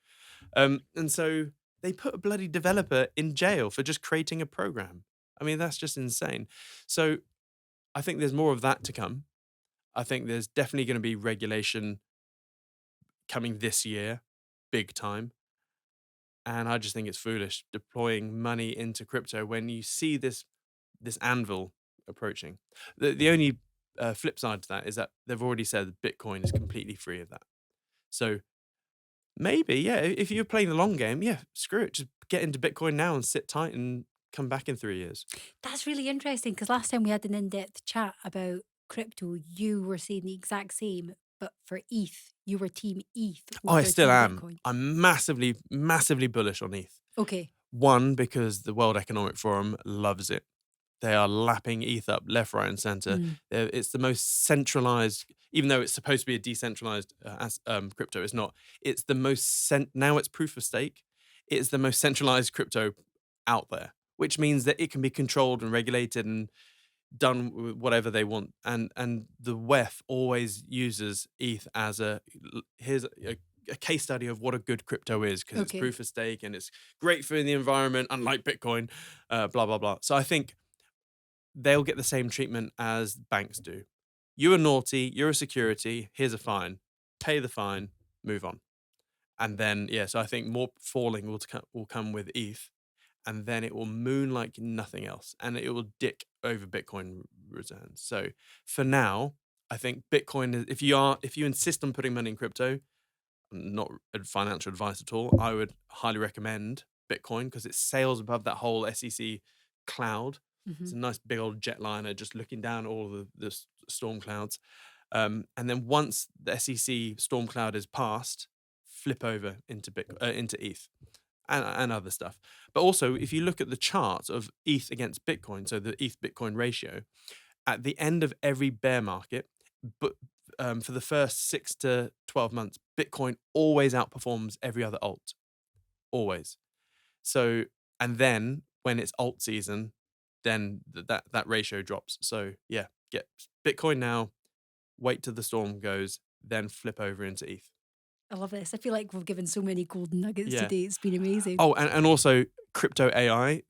And so they put a bloody developer in jail for just creating a program. I mean, that's just insane. So I think there's more of that to come. I think there's definitely going to be regulation coming this year, big time. And I just think it's foolish deploying money into crypto when you see this anvil approaching. The only flip side to that is that they've already said that Bitcoin is completely free of that. So maybe, yeah, if you're playing the long game, yeah, screw it. Just get into Bitcoin now and sit tight and come back in 3 years. That's really interesting because last time we had an in-depth chat about crypto, you were saying the exact same, but for ETH, you were team ETH I over still team am. Bitcoin. I'm massively, massively bullish on ETH. Okay. One, because the World Economic Forum loves it. They are lapping ETH up left, right, and center. Mm. It's the most centralized, even though it's supposed to be a decentralized crypto. It's not. It's the most now it's proof of stake. It's the most centralized crypto out there, which means that it can be controlled and regulated and done with whatever they want. And the WEF always uses ETH as here's a case study of what a good crypto is, because it's Okay. proof of stake and it's great for the environment, unlike Bitcoin, blah, blah, blah. So I think they'll get the same treatment as banks do. You are naughty, you're a security, here's a fine. Pay the fine, move on. And then, so I think more falling will come with ETH, and then it will moon like nothing else, and it will dick over Bitcoin returns. So for now, I think Bitcoin is, if you insist on putting money in crypto, not financial advice at all, I would highly recommend Bitcoin, because it sails above that whole SEC cloud. It's a nice big old jetliner just looking down all of the storm clouds. And then once the SEC storm cloud is passed, flip over into ETH and other stuff. But also, if you look at the chart of ETH against Bitcoin, so the ETH Bitcoin ratio, at the end of every bear market, but for the first 6 to 12 months, Bitcoin always outperforms every other alt. Always. So, and then when it's alt season, then that ratio drops. So yeah, get Bitcoin now, wait till the storm goes, then flip over into ETH. I love this. I feel like we've given so many golden nuggets Yeah. today. It's been amazing. Oh, and also crypto AI.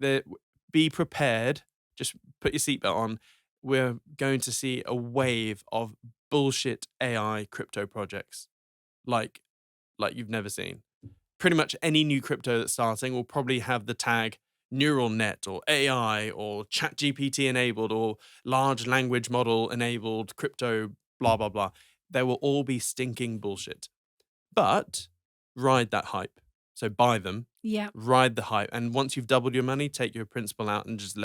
Be prepared. Just put your seatbelt on. We're going to see a wave of bullshit AI crypto projects like you've never seen. Pretty much any new crypto that's starting will probably have the tag neural net or AI or ChatGPT enabled or large language model enabled crypto, blah, blah, blah. They will all be stinking bullshit. But ride that hype. So buy them, ride the hype. And once you've doubled your money, take your principal out and just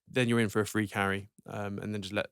then you're in for a free carry. And then just let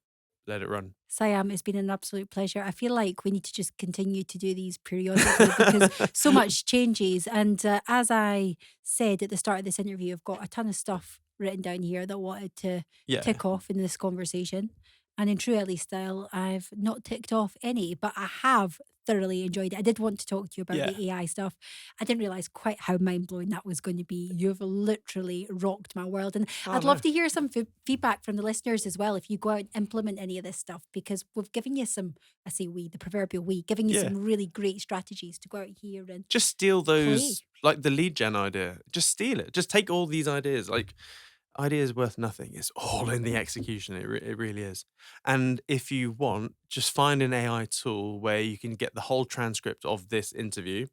it run. Siam, it's been an absolute pleasure. I feel like we need to just continue to do these periodically because so much changes. And as I said at the start of this interview, I've got a ton of stuff written down here that I wanted to tick off in this conversation. And in true Ellie style, I've not ticked off any, but I have thoroughly enjoyed it. I did want to talk to you about the AI stuff. I didn't realize quite how mind-blowing that was going to be. You've literally rocked my world. And I'd love to hear some feedback from the listeners as well if you go out and implement any of this stuff, because we've given you some, I say we, the proverbial we, giving you some really great strategies to go out here and just steal those, like the lead gen idea. Just steal it. Just take all these ideas. Like, ideas worth nothing. It's all in the execution. It really is. And if you want, just find an AI tool where you can get the whole transcript of this interview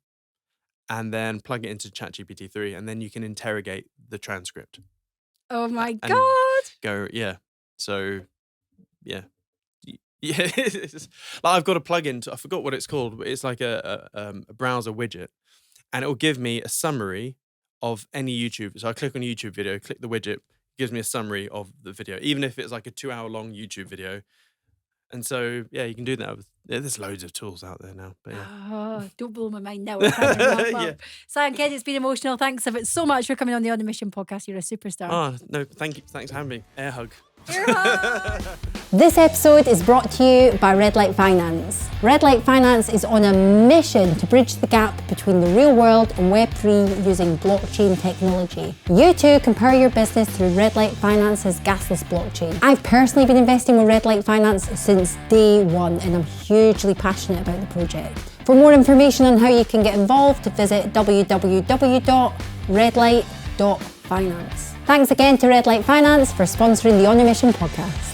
and then plug it into ChatGPT 3, and then you can interrogate the transcript. Oh my God. Go, So, yeah. Like I've got a plugin I forgot what it's called, but it's like a browser widget, and it will give me a summary of any YouTube. So I click on a YouTube video, click the widget, it gives me a summary of the video, even if it's like a 2-hour long YouTube video. And so, you can do that. There's loads of tools out there now. But don't blow my mind now. Siam Kidd, it's been emotional. Thanks so much for coming on the On a Mission podcast. You're a superstar. Oh, no, thank you. Thanks for having me. Air hug. This episode is brought to you by Red Light Finance. Red Light Finance is on a mission to bridge the gap between the real world and Web3 using blockchain technology. You too can power your business through Red Light Finance's gasless blockchain. I've personally been investing with Red Light Finance since day one, and I'm hugely passionate about the project. For more information on how you can get involved, visit www.redlight.finance. Thanks again to Red Light Finance for sponsoring the On a Mission podcast.